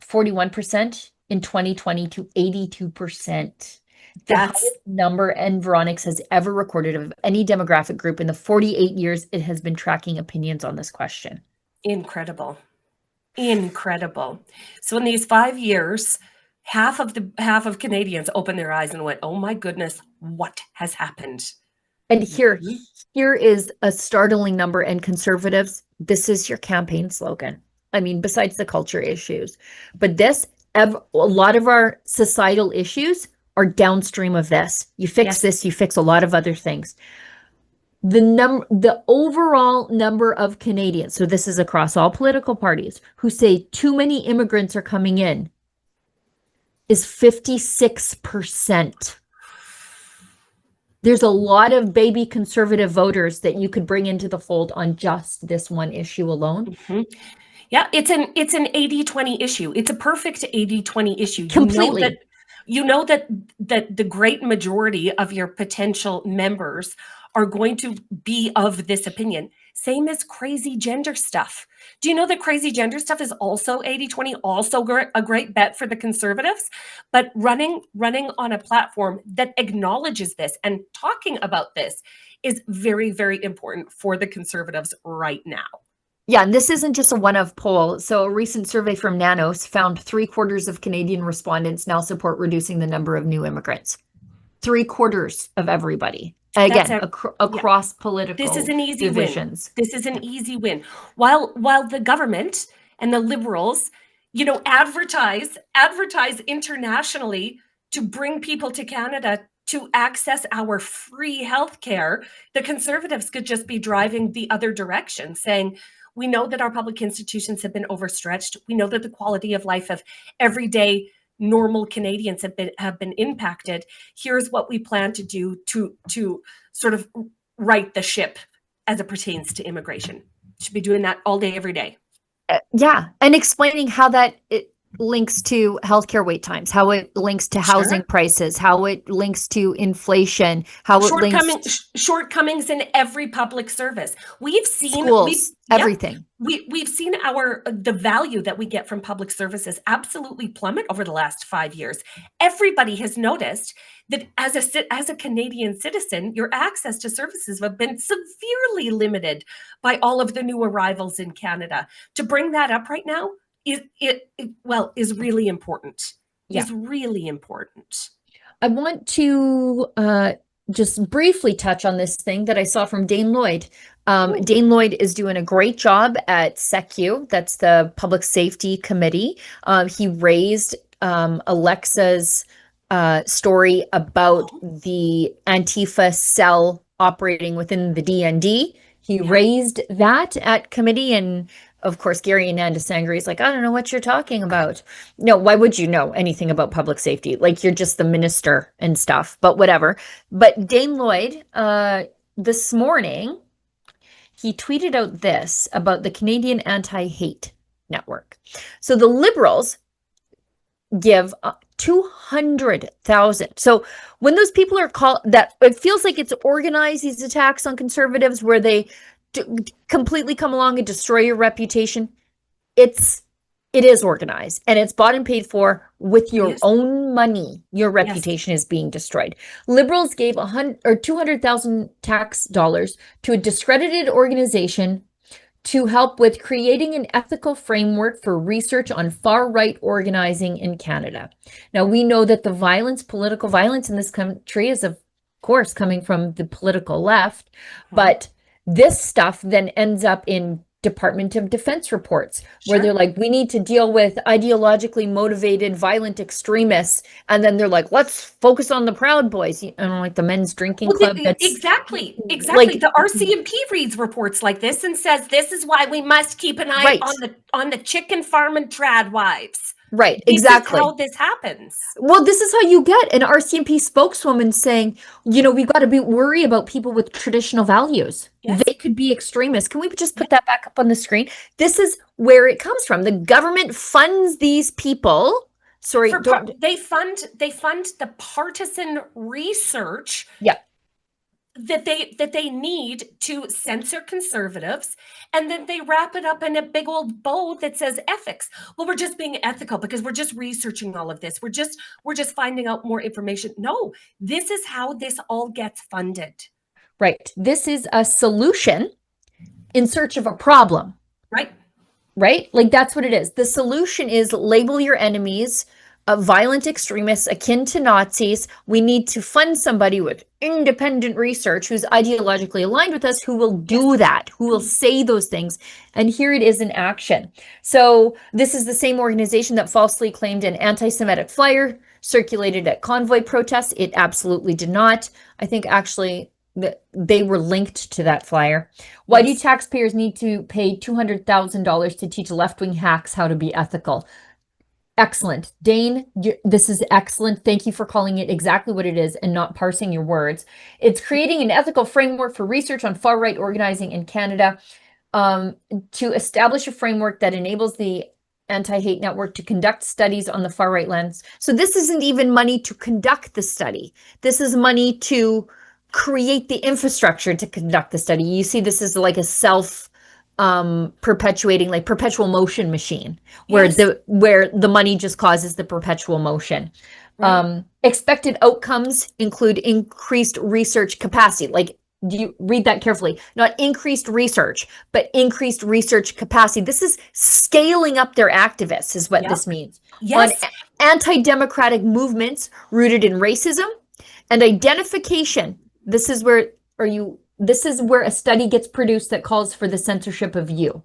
41% in 2020 to 82%. The highest number Environics has ever recorded of any demographic group in the 48 years it has been tracking opinions on this question. Incredible. Incredible. So in these 5 years, half of Canadians opened their eyes and went, "Oh my goodness, what has happened?" And here is a startling number, and Conservatives, this is your campaign slogan. I mean, besides the culture issues, but a lot of our societal issues are downstream of this. You fix this, you fix a lot of other things. The overall number of Canadians, so this is across all political parties, who say too many immigrants are coming in is 56%. There's a lot of baby Conservative voters that you could bring into the fold on just this one issue alone. Mm-hmm. Yeah, it's an 80-20 issue. It's a perfect 80-20 issue. Completely. You know that the great majority of your potential members are going to be of this opinion. Same as crazy gender stuff. Do you know that crazy gender stuff is also 80-20, also a great bet for the Conservatives? But running on a platform that acknowledges this and talking about this is very, very important for the Conservatives right now. Yeah, and this isn't just a one-of poll. So a recent survey from Nanos found 3/4 of Canadian respondents now support reducing the number of new immigrants. 3/4 of everybody. Again, across political This is an easy divisions. win. This is an easy win. While the government and the Liberals, advertise internationally to bring people to Canada to access our free healthcare, the Conservatives could just be driving the other direction, saying, we know that our public institutions have been overstretched. We know that the quality of life of everyday normal Canadians have been impacted. Here's what we plan to do to sort of right the ship as it pertains to immigration. Should be doing that all day, every day. Yeah, and explaining how it links to healthcare wait times, how it links to housing prices, how it links to inflation, how it links shortcomings in every public service. We've seen schools, everything. We've seen the value that we get from public services absolutely plummet over the last 5 years. Everybody has noticed that as a Canadian citizen, your access to services have been severely limited by all of the new arrivals in Canada. To bring that up right now is really important. Yeah. Is really important. I want to just briefly touch on this thing that I saw from Dane Lloyd. Dane Lloyd is doing a great job at SECU. That's the Public Safety Committee. He raised Alexa's story about the Antifa cell operating within the DND. He raised that at committee, and of course, Gary Anandasangri is like, I don't know what you're talking about. No, why would you know anything about public safety? Like, you're just the minister and stuff, but whatever. But Dane Lloyd, this morning, he tweeted out this about the Canadian Anti-Hate Network. So the Liberals give 200,000. So when those people are called, that it feels like it's organized, these attacks on Conservatives where they completely come along and destroy your reputation. It is organized, and it's bought and paid for with your own money. Your reputation is being destroyed. Liberals gave 200,000 tax dollars to a discredited organization to help with creating an ethical framework for research on far-right organizing in Canada. Now, we know that the political violence in this country is, of course, coming from the political left, but this stuff then ends up in Department of Defense reports where they're like, we need to deal with ideologically motivated violent extremists. And then they're like, let's focus on the Proud Boys. Like the men's drinking club. Exactly. Like, the RCMP reads reports like this and says, this is why we must keep an eye on the chicken farm and trad wives. Right, exactly. This is how this happens. Well, this is how you get an RCMP spokeswoman saying, we've got to worry about people with traditional values. Yes. They could be extremists. Can we just put that back up on the screen? This is where it comes from. The government funds these people. Sorry, they fund the partisan research. Yeah. That they need to censor Conservatives, and then they wrap it up in a big old bow that says ethics. Well, we're just being ethical because we're just researching all of this. We're just finding out more information. No, this is how this all gets funded. Right. This is a solution in search of a problem. Right. right? Like that's what it is. The solution is label your enemies violent extremists akin to Nazis. We need to fund somebody with independent research who's ideologically aligned with us, who will do that, who will say those things. And here it is in action. So this is the same organization that falsely claimed an anti-Semitic flyer circulated at convoy protests. It absolutely did not. I think actually that they were linked to that flyer. Why do taxpayers need to pay $200,000 to teach left-wing hacks how to be ethical? Excellent. Dane, this is excellent. Thank you for calling it exactly what it is and not parsing your words. It's creating an ethical framework for research on far-right organizing in Canada, to establish a framework that enables the Anti-Hate Network to conduct studies on the far-right lens. So this isn't even money to conduct the study. This is money to create the infrastructure to conduct the study. You see, this is like a perpetuating, like perpetual motion machine, where the money just causes the perpetual motion. Right. Expected outcomes include increased research capacity. Like, do you read that carefully? Not increased research, but increased research capacity. This is scaling up their activists, is what this means. Yes. On anti-democratic movements rooted in racism and identification. This is where a study gets produced that calls for the censorship of you.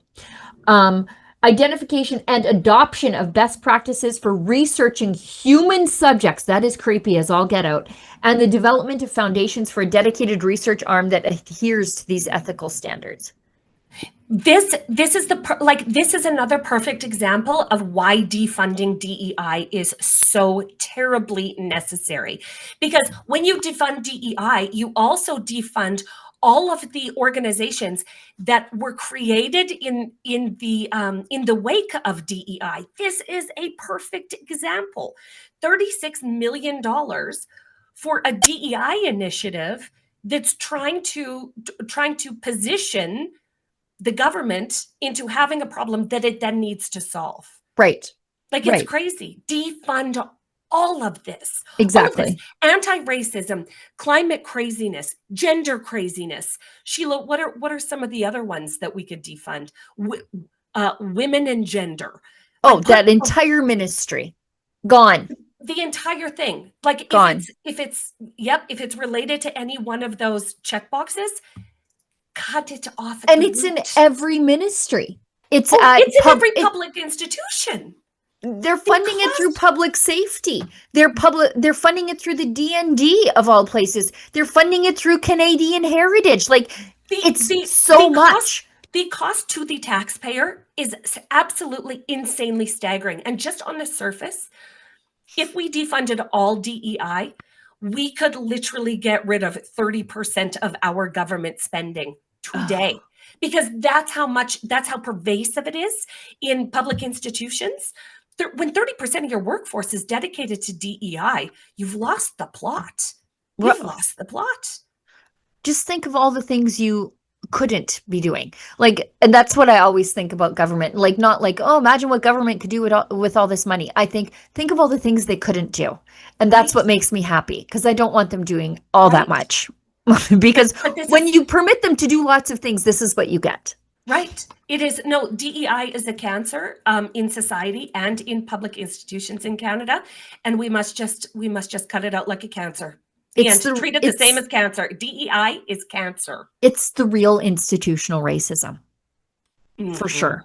Identification and adoption of best practices for researching human subjects. That is creepy as all get out. And the development of foundations for a dedicated research arm that adheres to these ethical standards. This is another perfect example of why defunding DEI is so terribly necessary. Because when you defund DEI, you also defund all of the organizations that were created in the wake of DEI. This is a perfect example. $36 million for a DEI initiative that's trying to position the government into having a problem that it then needs to solve. Right. Like, it's crazy. Defund all of this. Exactly. All of this. Anti-racism, climate craziness, gender craziness. Sheila, what are some of the other ones that we could defund? Women and gender. Oh, that entire ministry. Gone. The entire thing. Like, gone. If it's related to any one of those check boxes, cut it off. And it's in every ministry. It's in every public institution. They're funding it through public safety. They're funding it through the DND of all places. They're funding it through Canadian Heritage. Like, it's so much. The cost to the taxpayer is absolutely insanely staggering. And just on the surface, if we defunded all DEI, we could literally get rid of 30% of our government spending today. Because that's how pervasive it is in public institutions. When 30% of your workforce is dedicated to DEI, you've lost the plot. You've lost the plot. Just think of all the things you couldn't be doing. Like, and that's what I always think about government. Like, not like, oh, imagine what government could do with all this money. I think of all the things they couldn't do. And that's what makes me happy, because I don't want them doing all that much. Because when you permit them to do lots of things, this is what you get. Right. It is. No, DEI is a cancer in society and in public institutions in Canada. And we must just cut it out like a cancer. Treat it the same as cancer. DEI is cancer. It's the real institutional racism. For sure.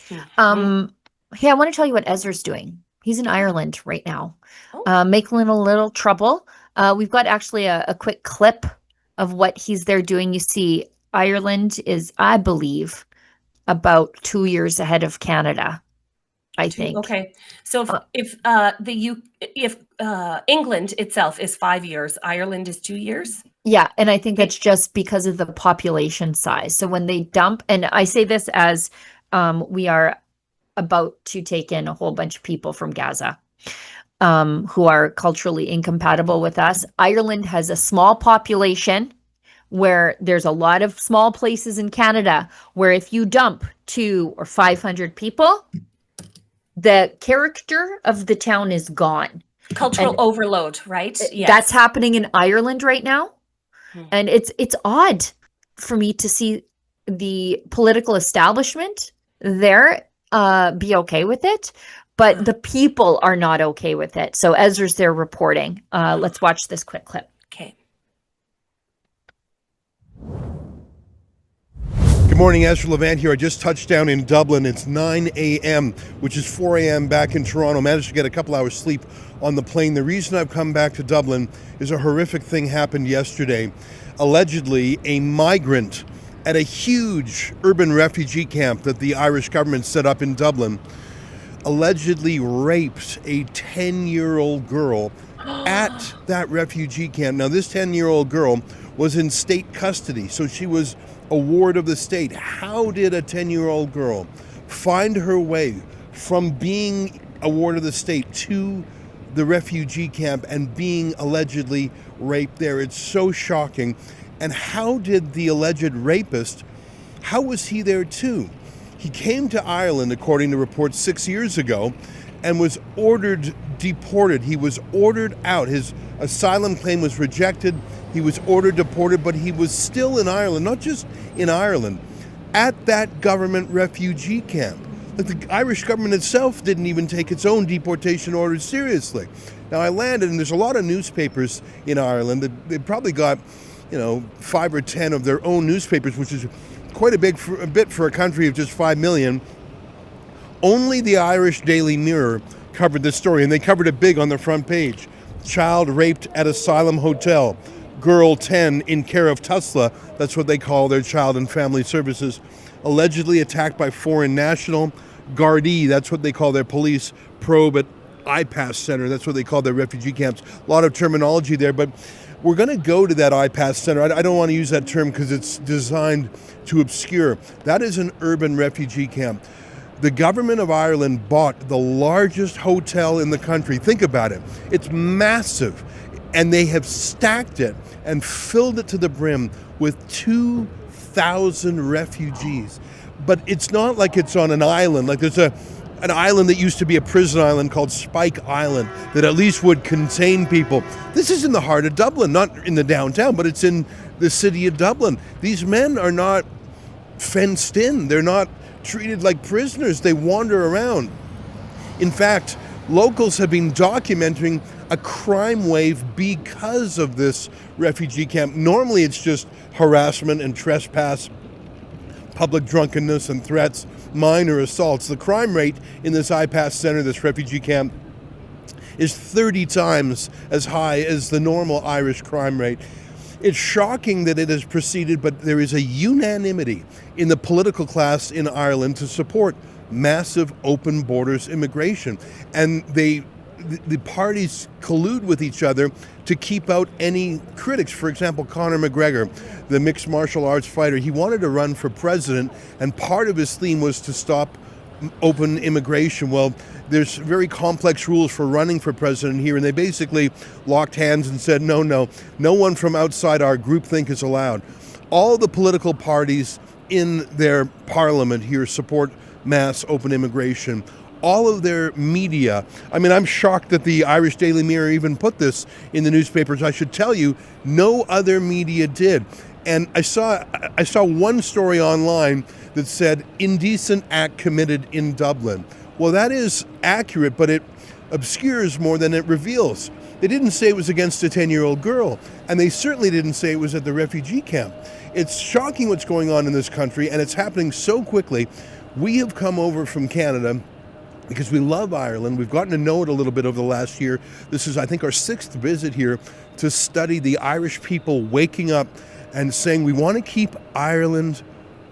Hey, I want to tell you what Ezra's doing. He's in Ireland right now, making a little trouble. We've got actually a quick clip of what he's there doing. You see, Ireland is, I believe, about 2 years ahead of Canada, I think. Okay. So if England itself is 5 years, Ireland is 2 years? Yeah, and I think that's just because of the population size. So when they dump, and I say this as we are about to take in a whole bunch of people from Gaza who are culturally incompatible with us. Ireland has a small population, where there's a lot of small places in Canada where if you dump 200 or 500 people, the character of the town is gone. Cultural overload, right? Yes. That's happening in Ireland right now. And it's odd for me to see the political establishment there be okay with it, but the people are not okay with it. So Ezra's there reporting. Let's watch this quick clip. Okay. Good morning, Ezra Levant here. I just touched down in Dublin. It's 9 a.m., which is 4 a.m. back in Toronto. Managed to get a couple hours sleep on the plane. The reason I've come back to Dublin is a horrific thing happened yesterday. Allegedly, a migrant at a huge urban refugee camp that the Irish government set up in Dublin allegedly raped a 10-year-old girl at that refugee camp. Now, this 10-year-old girl was in state custody, so she was a ward of the state. How did a 10-year-old girl find her way from being a ward of the state to the refugee camp and being allegedly raped there? It's so shocking. And how did the alleged rapist, how was he there too? He came to Ireland, according to reports, 6 years ago and was ordered deported. He was ordered out. His asylum claim was rejected. He was ordered deported, but he was still in Ireland, not just in Ireland, at that government refugee camp. Like, the Irish government itself didn't even take its own deportation orders seriously. Now, I landed, and there's a lot of newspapers in Ireland that they've probably got, 5 or 10 of their own newspapers, which is quite a bit for a country of just 5 million. Only the Irish Daily Mirror covered this story, and they covered it big on the front page. Child raped at asylum hotel. Girl 10 in care of Tusla, that's what they call their child and family services, allegedly attacked by foreign national. Gardaí, that's what they call their police probe at IPAS Center, that's what they call their refugee camps. A lot of terminology there, but we're going to go to that IPAS Center. I don't want to use that term because it's designed to obscure. That is an urban refugee camp. The government of Ireland bought the largest hotel in the country. Think about it. It's massive. And they have stacked it and filled it to the brim with 2,000 refugees. But it's not like it's on an island. Like, there's an island that used to be a prison island called Spike Island that at least would contain people. This is in the heart of Dublin, not in the downtown, but it's in the city of Dublin. These men are not fenced in. They're not treated like prisoners. They wander around. In fact, locals have been documenting a crime wave because of this refugee camp. Normally it's just harassment and trespass, public drunkenness and threats, minor assaults. The crime rate in this IPAS Center, this refugee camp, is 30 times as high as the normal Irish crime rate. It's shocking that it has proceeded, but there is a unanimity in the political class in Ireland to support massive open borders immigration. And the parties collude with each other to keep out any critics. For example, Conor McGregor, the mixed martial arts fighter, he wanted to run for president, and part of his theme was to stop open immigration. Well, there's very complex rules for running for president here, and they basically locked hands and said, no one from outside our groupthink is allowed. All the political parties in their parliament here support mass open immigration. All of their media, I mean, I'm shocked that the Irish Daily Mirror even put this in the newspapers. I should tell you, no other media did. And I saw one story online that said indecent act committed in Dublin. Well, that is accurate, but it obscures more than it reveals. They didn't say it was against a 10-year-old girl, and they certainly didn't say it was at the refugee camp. It's shocking what's going on in this country, and it's happening so quickly. We have come over from Canada because we love Ireland. We've gotten to know it a little bit over the last year. This is, I think, our 6th visit here to study the Irish people waking up and saying, we want to keep Ireland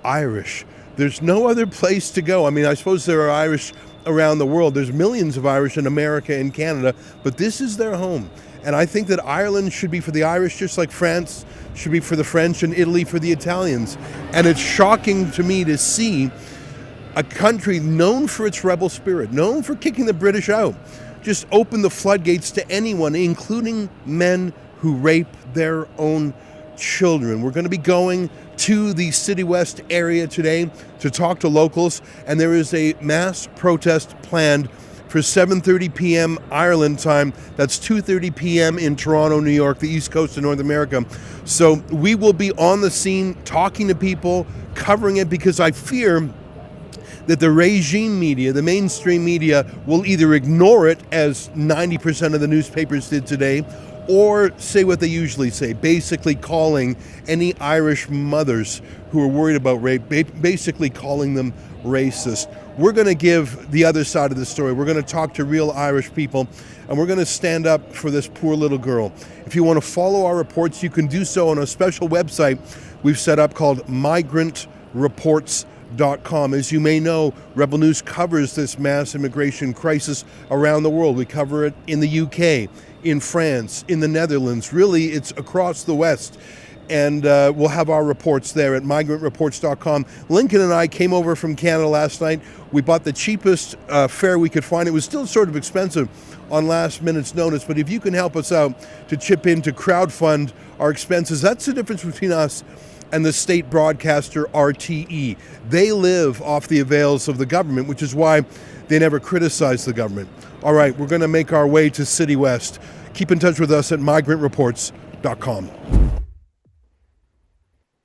Irish. There's no other place to go. I mean, I suppose there are Irish around the world. There's millions of Irish in America and Canada, but this is their home. And I think that Ireland should be for the Irish, just like France should be for the French and Italy for the Italians. And it's shocking to me to see a country known for its rebel spirit, known for kicking the British out, just open the floodgates to anyone, including men who rape their own children. We're going to be going to the City West area today to talk to locals, and there is a mass protest planned for 7:30 p.m. Ireland time. That's 2:30 p.m. in Toronto, New York, the East Coast of North America. So we will be on the scene, talking to people, covering it, because I fear that the regime media, the mainstream media, will either ignore it, as 90% of the newspapers did today, or say what they usually say, basically calling any Irish mothers who are worried about rape, basically calling them racist. We're going to give the other side of the story. We're going to talk to real Irish people, and we're going to stand up for this poor little girl. If you want to follow our reports, you can do so on a special website we've set up called migrantreports.com. As you may know, Rebel News covers this mass immigration crisis around the world. We cover it in the UK, in France, in the Netherlands. Really, it's across the West. And we'll have our reports there at migrantreports.com. Lincoln and I came over from Canada last night. We bought the cheapest fare we could find. It was still sort of expensive on last minute's notice, but if you can help us out to chip in to crowdfund our expenses, that's the difference between us and the state broadcaster RTE. They live off the avails of the government, which is why they never criticize the government. All right, we're going to make our way to City West. Keep in touch with us at migrantreports.com.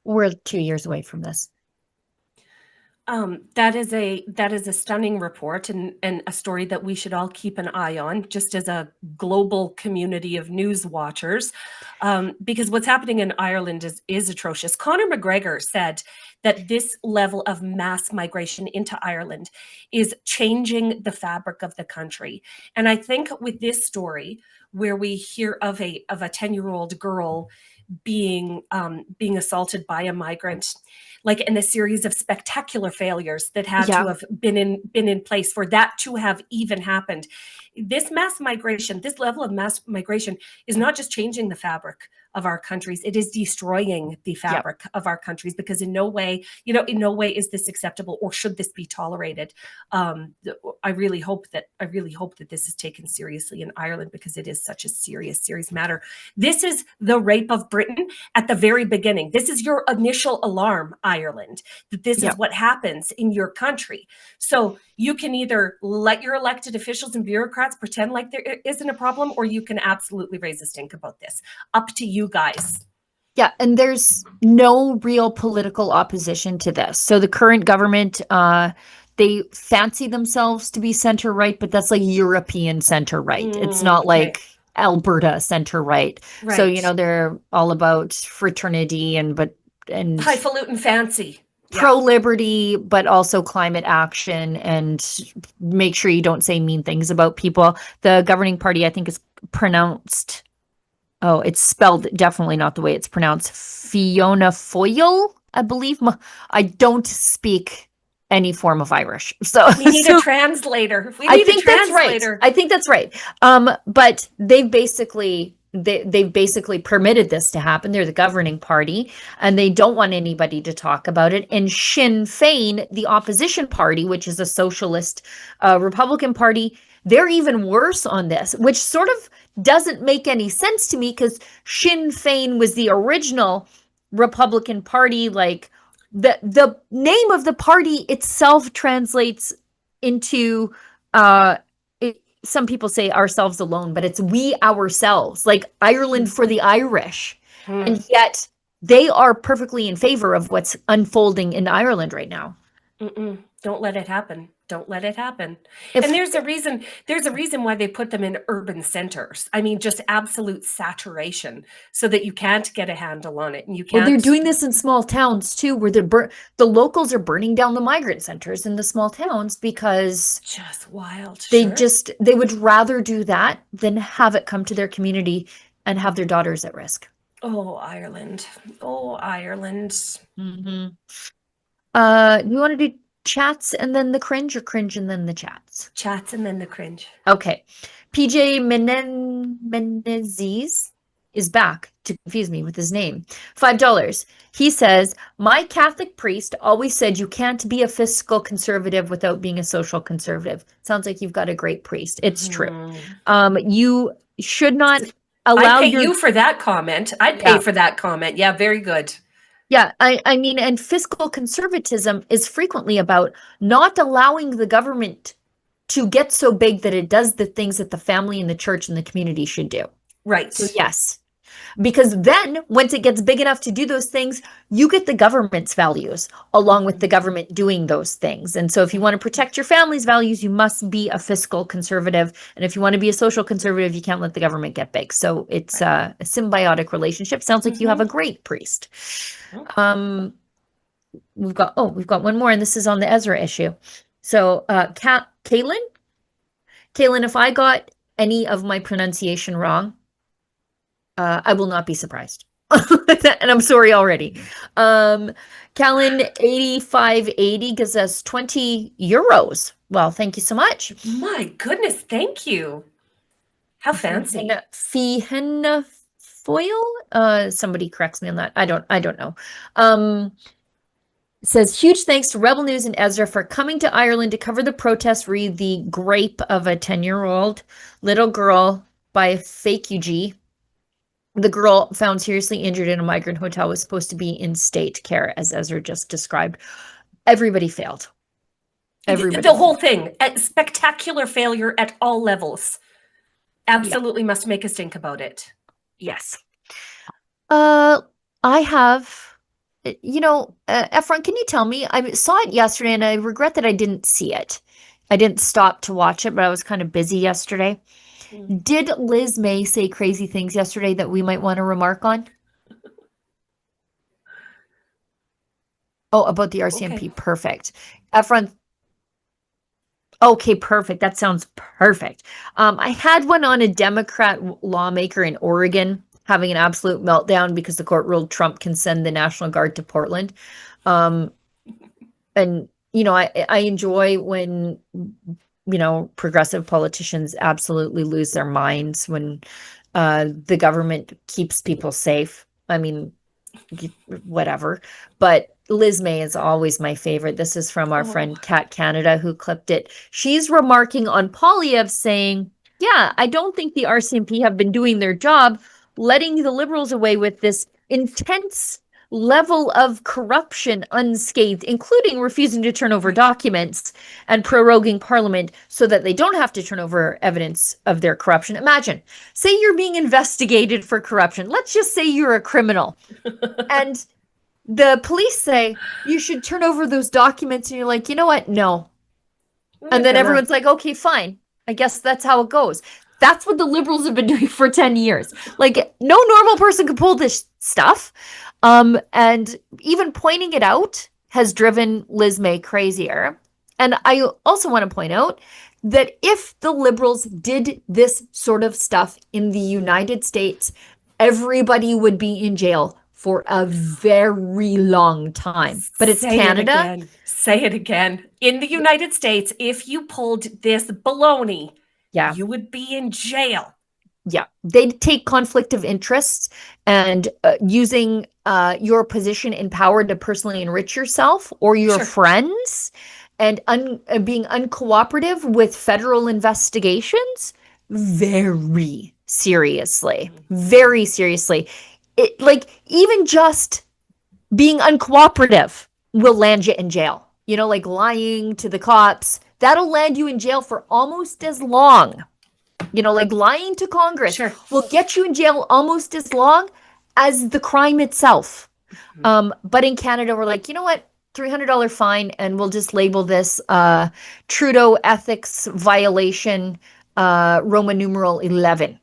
We're 2 years away from this. That is a stunning report and a story that we should all keep an eye on, just as a global community of news watchers, because what's happening in Ireland is atrocious. Conor McGregor said that this level of mass migration into Ireland is changing the fabric of the country. And I think with this story, where we hear of a 10-year-old girl being assaulted by a migrant, like in a series of spectacular failures that had to have been in place for that to have even happened. This mass migration, this level of mass migration is not just changing the fabric of our countries, it is destroying the fabric of our countries, because in no way is this acceptable, or should this be tolerated. I really hope that this is taken seriously in Ireland, because it is such a serious matter. This is the rape of Britain at the very beginning. This is your initial alarm, Ireland, that this is what happens in your country. So you can either let your elected officials and bureaucrats pretend like there isn't a problem, or you can absolutely raise a stink about this. Up to you guys. Yeah, and there's no real political opposition to this. So the current government, they fancy themselves to be center right, but that's like European center right. It's not like Alberta center right. So, they're all about fraternity and highfalutin fancy. Pro-liberty, but also climate action, and make sure you don't say mean things about people. The governing party, I think, is pronounced, it's spelled definitely not the way it's pronounced, Fianna Fáil, I believe. I don't speak any form of Irish, so we need a translator. I think that's right. But they've basically permitted this to happen. They're the governing party, and they don't want anybody to talk about it. And Sinn Féin, the opposition party, which is a socialist Republican party, they're even worse on this, which sort of doesn't make any sense to me, because Sinn Féin was the original Republican party. Like the name of the party itself translates into some people say ourselves alone, but it's we ourselves, like Ireland for the Irish. And yet they are perfectly in favor of what's unfolding in Ireland right now. Don't let it happen. Don't let it happen. And there's a reason why they put them in urban centers. I mean, just absolute saturation, so that you can't get a handle on it. And you can't. Well, they're doing this in small towns too, where the locals are burning down the migrant centers in the small towns, because just wild. They would rather do that than have it come to their community and have their daughters at risk. Oh, Ireland. Oh, Ireland. Mm-hmm. You want to do chats and then the cringe, or cringe and then the chats? Chats and then the cringe. Okay. PJ Menezes is back to confuse me with his name. $5. He says, my Catholic priest always said you can't be a fiscal conservative without being a social conservative. Sounds like you've got a great priest. It's true. You should not allow I'd pay you for that comment. I'd pay for that comment. Yeah, very good. Yeah, I mean, and fiscal conservatism is frequently about not allowing the government to get so big that it does the things that the family and the church and the community should do. Right. So yes, Because then once it gets big enough to do those things, you get the government's values along with the government doing those things. And so if you want to protect your family's values, you must be a fiscal conservative. And if you want to be a social conservative, you can't let the government get big. So it's a symbiotic relationship. Sounds like you have a great priest. We've got one more, and this is on the Ezra issue. So Kaylin, if I got any of my pronunciation wrong, I will not be surprised. And I'm sorry already. Callan 8580 gives us 20 euros. Well, thank you so much. My goodness, thank you. How fancy. Fihenna foil? Somebody corrects me on that. I don't know. Says, huge thanks to Rebel News and Ezra for coming to Ireland to cover the protest. Read the grape of a 10-year-old little girl by fake UG. The girl found seriously injured in a migrant hotel was supposed to be in state care, as Ezra just described. Everybody failed. The whole thing. A spectacular failure at all levels. Absolutely must make us think about it. Yes. I have, Efron, can you tell me? I saw it yesterday and I regret that I didn't see it. I didn't stop to watch it, but I was kind of busy yesterday. Did Liz May say crazy things yesterday that we might want to remark on? Oh, about the RCMP. Okay. Perfect. Efron. Okay, perfect. That sounds perfect. I had one on a Democrat lawmaker in Oregon having an absolute meltdown because the court ruled Trump can send the National Guard to Portland. And, I enjoy when progressive politicians absolutely lose their minds when the government keeps people safe. I mean, whatever. But Liz May is always my favorite. This is from our friend Kat Canada, who clipped it. She's remarking on Poilievre saying, yeah, I don't think the RCMP have been doing their job, letting the Liberals away with this intense level of corruption unscathed, including refusing to turn over documents and proroguing Parliament so that they don't have to turn over evidence of their corruption. Imagine, say you're being investigated for corruption. Let's just say you're a criminal. And the police say you should turn over those documents. And you're like, you know what? No. And then everyone's like, okay, fine. I guess that's how it goes. That's what the Liberals have been doing for 10 years. Like, no normal person could pull this stuff. And even pointing it out has driven Liz May crazier. And I also want to point out that if the Liberals did this sort of stuff in the United States, everybody would be in jail for a very long time. But it's Canada. Say it again. In the United States, if you pulled this baloney, you would be in jail. Yeah, they'd take conflict of interests and using your position in power to personally enrich yourself or your friends and being uncooperative with federal investigations very seriously. Very seriously. Even just being uncooperative will land you in jail. Like lying to the cops, that'll land you in jail for almost as long. Like lying to Congress will get you in jail almost as long as the crime itself. But in Canada, we're like, you know what? $300 fine, and we'll just label this Trudeau ethics violation, Roman numeral 11.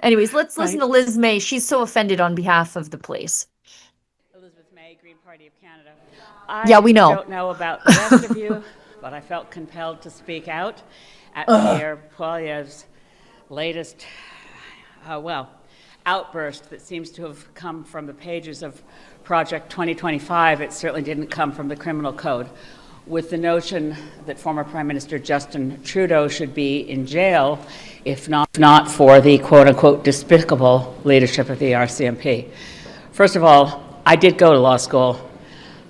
Anyways, let's listen to Liz May. She's so offended on behalf of the police. Elizabeth May, Green Party of Canada. We know. I don't know about the rest of you, but I felt compelled to speak out at Pierre Poilievre's latest, outburst that seems to have come from the pages of Project 2025. It certainly didn't come from the criminal code, with the notion that former Prime Minister Justin Trudeau should be in jail if not for the quote-unquote despicable leadership of the RCMP. First of all, I did go to law school.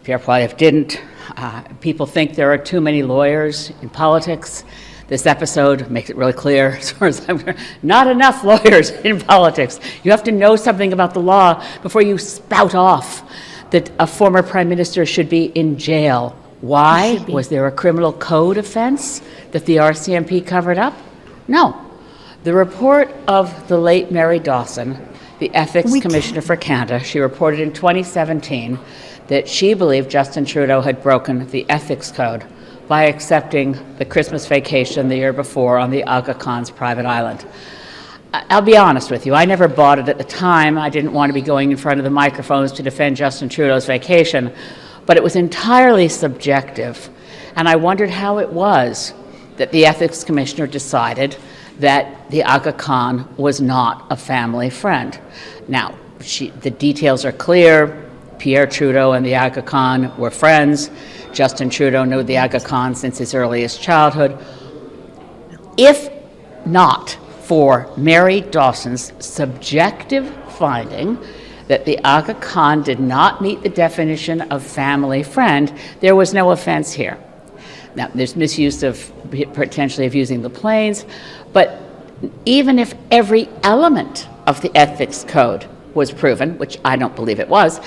Pierre Poilievre didn't. People think there are too many lawyers in politics. This episode makes it really clear, as far as I'm concerned, not enough lawyers in politics. You have to know something about the law before you spout off that a former prime minister should be in jail. Why? Was there a criminal code offense that the RCMP covered up? No. The report of the late Mary Dawson, the Ethics Commissioner for Canada, she reported in 2017 that she believed Justin Trudeau had broken the ethics code by accepting the Christmas vacation the year before on the Aga Khan's private island. I'll be honest with you, I never bought it at the time. I didn't want to be going in front of the microphones to defend Justin Trudeau's vacation, but it was entirely subjective. And I wondered how it was that the Ethics Commissioner decided that the Aga Khan was not a family friend. Now, the details are clear. Pierre Trudeau and the Aga Khan were friends. Justin Trudeau knew the Aga Khan since his earliest childhood. If not for Mary Dawson's subjective finding that the Aga Khan did not meet the definition of family friend, there was no offense here. Now, there's misuse potentially of using the planes, but even if every element of the ethics code was proven, which I don't believe it was,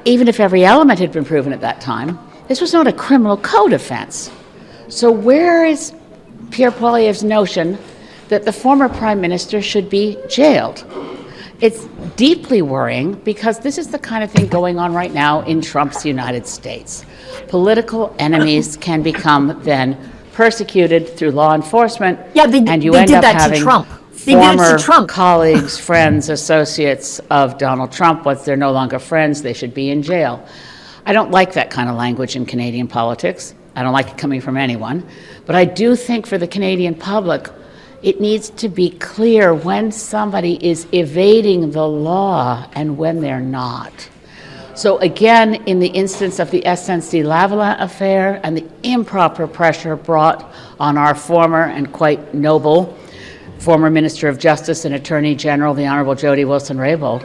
even if every element had been proven at that time, this was not a criminal code offense. So where is Pierre Poilievre's notion that the former Prime Minister should be jailed? It's deeply worrying because this is the kind of thing going on right now in Trump's United States. Political enemies can become then persecuted through law enforcement, and you end up having former colleagues, friends, associates of Donald Trump. Once they're no longer friends, they should be in jail. I don't like that kind of language in Canadian politics. I don't like it coming from anyone. But I do think for the Canadian public, it needs to be clear when somebody is evading the law and when they're not. So again, in the instance of the SNC-Lavalin affair and the improper pressure brought on our former and quite noble former Minister of Justice and Attorney General, the Honourable Jody Wilson-Raybould,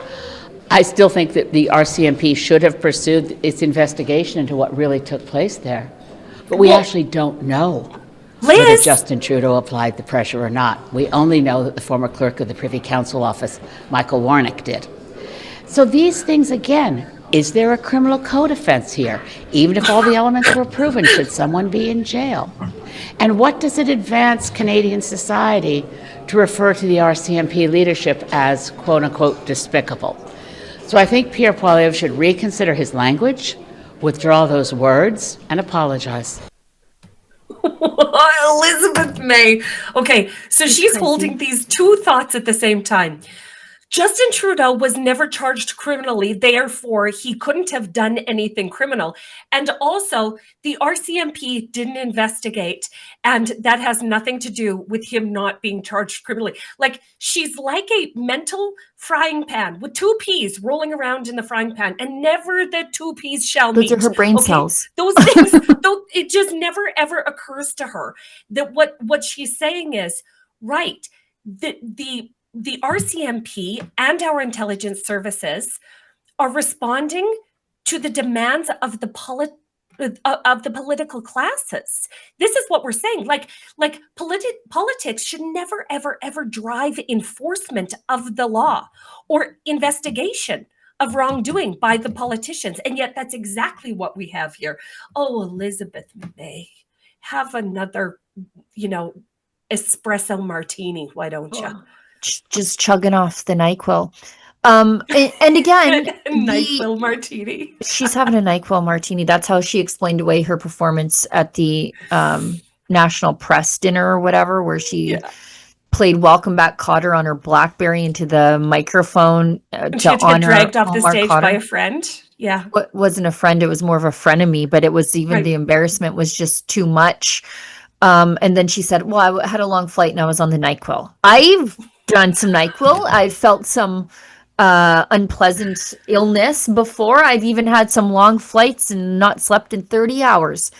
I still think that the RCMP should have pursued its investigation into what really took place there. But we actually don't know whether Justin Trudeau applied the pressure or not. We only know that the former clerk of the Privy Council office, Michael Warnick, did. So these things, again, is there a criminal code offense here? Even if all the elements were proven, should someone be in jail? And what does it advance Canadian society to refer to the RCMP leadership as, quote unquote, despicable? So I think Pierre Poilievre should reconsider his language, withdraw those words, and apologize. Elizabeth May. Okay, so she's holding these two thoughts at the same time. Justin Trudeau was never charged criminally, therefore he couldn't have done anything criminal. And also, the RCMP didn't investigate, and that has nothing to do with him not being charged criminally. Like, she's like a mental frying pan with two peas rolling around in the frying pan, and never the two peas shall meet. Those are her brain cells. Those things, it just never ever occurs to her that what she's saying is, right, the RCMP and our intelligence services are responding to the demands of the political classes. This is what we're saying. Like politics should never, ever, ever drive enforcement of the law or investigation of wrongdoing by the politicians. And yet that's exactly what we have here. Oh, Elizabeth May, have another, espresso martini. Why don't you? Just chugging off the NyQuil. And again, NyQuil martini. She's having a NyQuil martini. That's how she explained away her performance at the National Press dinner or whatever, where she played Welcome Back Kotter on her BlackBerry into the microphone She had to get dragged off the stage by a friend. Yeah. It wasn't a friend. It was more of a frenemy, but it was even the embarrassment was just too much. And then she said, well, I had a long flight and I was on the NyQuil. I've done some NyQuil. I've felt some unpleasant illness before. I've even had some long flights and not slept in 30 hours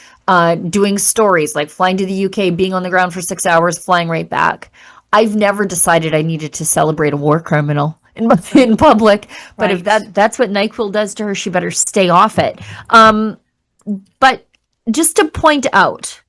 doing stories, like flying to the UK, being on the ground for 6 hours, flying right back. I've never decided I needed to celebrate a war criminal in public. But if that's what NyQuil does to her, she better stay off it. But just to point out,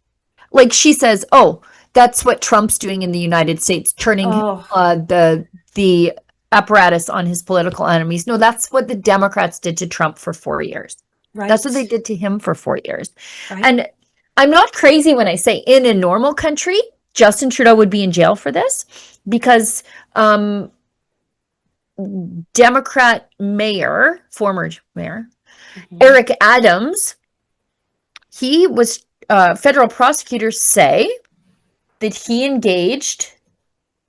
like she says, oh, that's what Trump's doing in the United States, turning the apparatus on his political enemies. No, that's what the Democrats did to Trump for 4 years. Right. That's what they did to him for 4 years. Right. And I'm not crazy when I say in a normal country, Justin Trudeau would be in jail for this because Democrat mayor, former mayor, Eric Adams, he was, federal prosecutors say that he engaged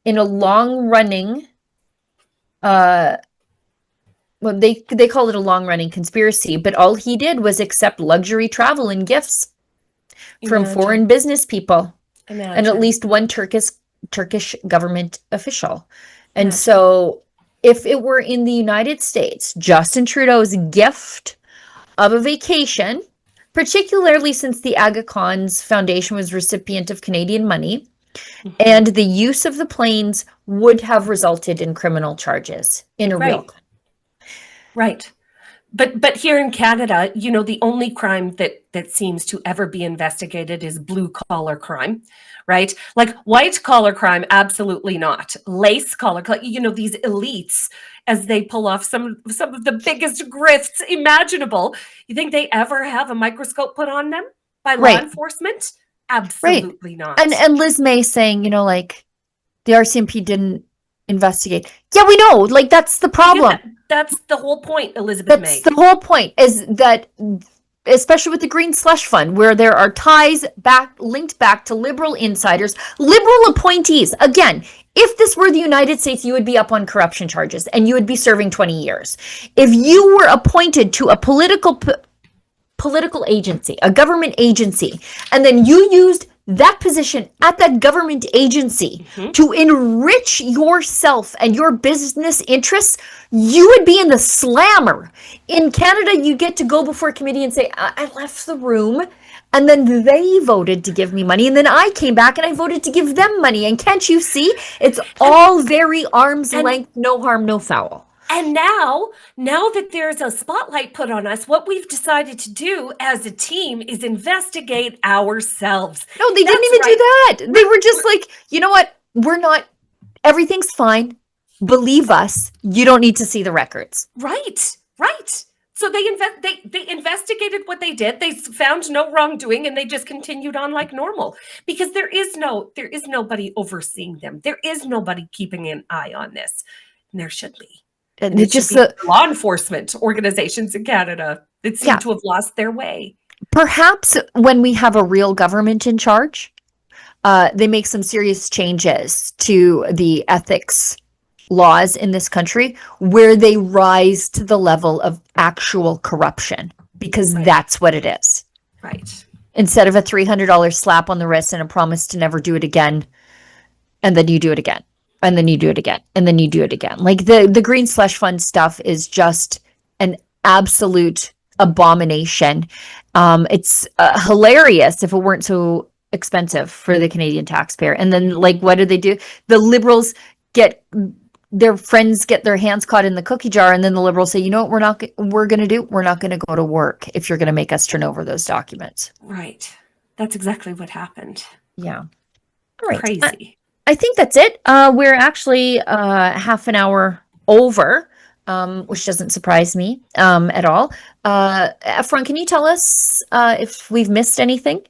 in a long-running, well, they call it a long-running conspiracy, but all he did was accept luxury travel and gifts from foreign business people and at least one Turkish government official. And so if it were in the United States, Justin Trudeau's gift of a vacation, particularly since the Aga Khan's Foundation was recipient of Canadian money, and the use of the planes would have resulted in criminal charges in a real. Right. But here in Canada, you know, the only crime that seems to ever be investigated is blue collar crime, right? Like white collar crime, absolutely not. Lace collar, you know, these elites, as they pull off some of the biggest grifts imaginable. You think they ever have a microscope put on them by law enforcement? Absolutely not. And Liz May saying, you know, like the RCMP didn't investigate. Yeah, we know. Like that's the problem. That's the whole point, Elizabeth May. That's the whole point, is that, especially with the Green Slush Fund, where there are ties linked back to liberal insiders, liberal appointees. Again, if this were the United States, you would be up on corruption charges and you would be serving 20 years. If you were appointed to a political agency, a government agency, and then you used that position at that government agency to enrich yourself and your business interests, you would be in the slammer. In Canada, you get to go before a committee and say, I left the room, and then they voted to give me money, and then I came back and I voted to give them money. And can't you see? It's all very arm's length, no harm, no foul. And now that there's a spotlight put on us, what we've decided to do as a team is investigate ourselves. No, they didn't even do that. They were just like, you know what? Everything's fine. Believe us. You don't need to see the records. Right. So they investigated what they did. They found no wrongdoing, and they just continued on like normal because there is nobody overseeing them. There is nobody keeping an eye on this, and there should be. And it just law enforcement organizations in Canada that seem to have lost their way. Perhaps when we have a real government in charge, they make some serious changes to the ethics laws in this country where they rise to the level of actual corruption, because that's what it is. Right. Instead of a $300 slap on the wrist and a promise to never do it again, and then you do it again. And then you do it again, and then you do it again. Like the Green Slush Fund stuff is just an absolute abomination. It's hilarious if it weren't so expensive for the Canadian taxpayer. And then, like, what do? The Liberals their friends get their hands caught in the cookie jar, and then the Liberals say, you know what we're going to do? We're not going to go to work if you're going to make us turn over those documents. Right. That's exactly what happened. Yeah. All right. Crazy. I think that's it. We're actually half an hour over, which doesn't surprise me at all. Efron, can you tell us if we've missed anything?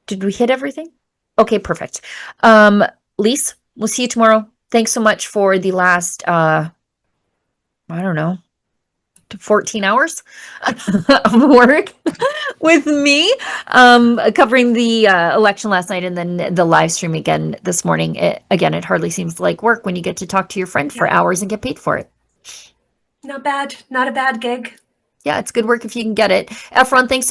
Did we hit everything? Okay, perfect. Lise, we'll see you tomorrow. Thanks so much for the last, 14 hours of work with me, covering the election last night and then the live stream again this morning. It hardly seems like work when you get to talk to your friend for hours and get paid for it. Not bad. Not a bad gig. Yeah, it's good work if you can get it. Efron, thanks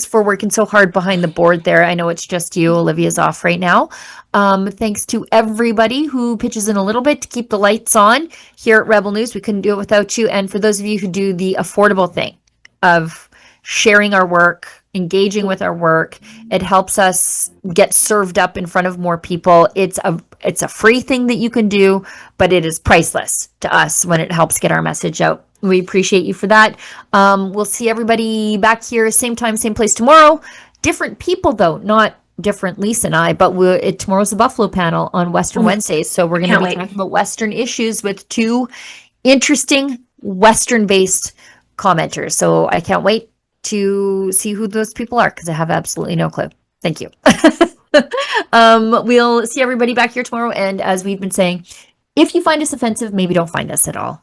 for working so hard behind the board there. I know it's just you. Olivia's off right now. Thanks to everybody who pitches in a little bit to keep the lights on here at Rebel News. We couldn't do it without you. And for those of you who do the affordable thing of sharing our work, engaging with our work, it helps us get served up in front of more people. It's a free thing that you can do, but it is priceless to us when it helps get our message out. We appreciate you for that. We'll see everybody back here, same time, same place tomorrow. Different people, though, not different Lisa and I, but tomorrow's the Buffalo panel on Western Wednesdays. So we're going to be talking about Western issues with two interesting Western-based commenters. So I can't wait to see who those people are because I have absolutely no clue. Thank you. We'll see everybody back here tomorrow. And as we've been saying, if you find us offensive, maybe don't find us at all.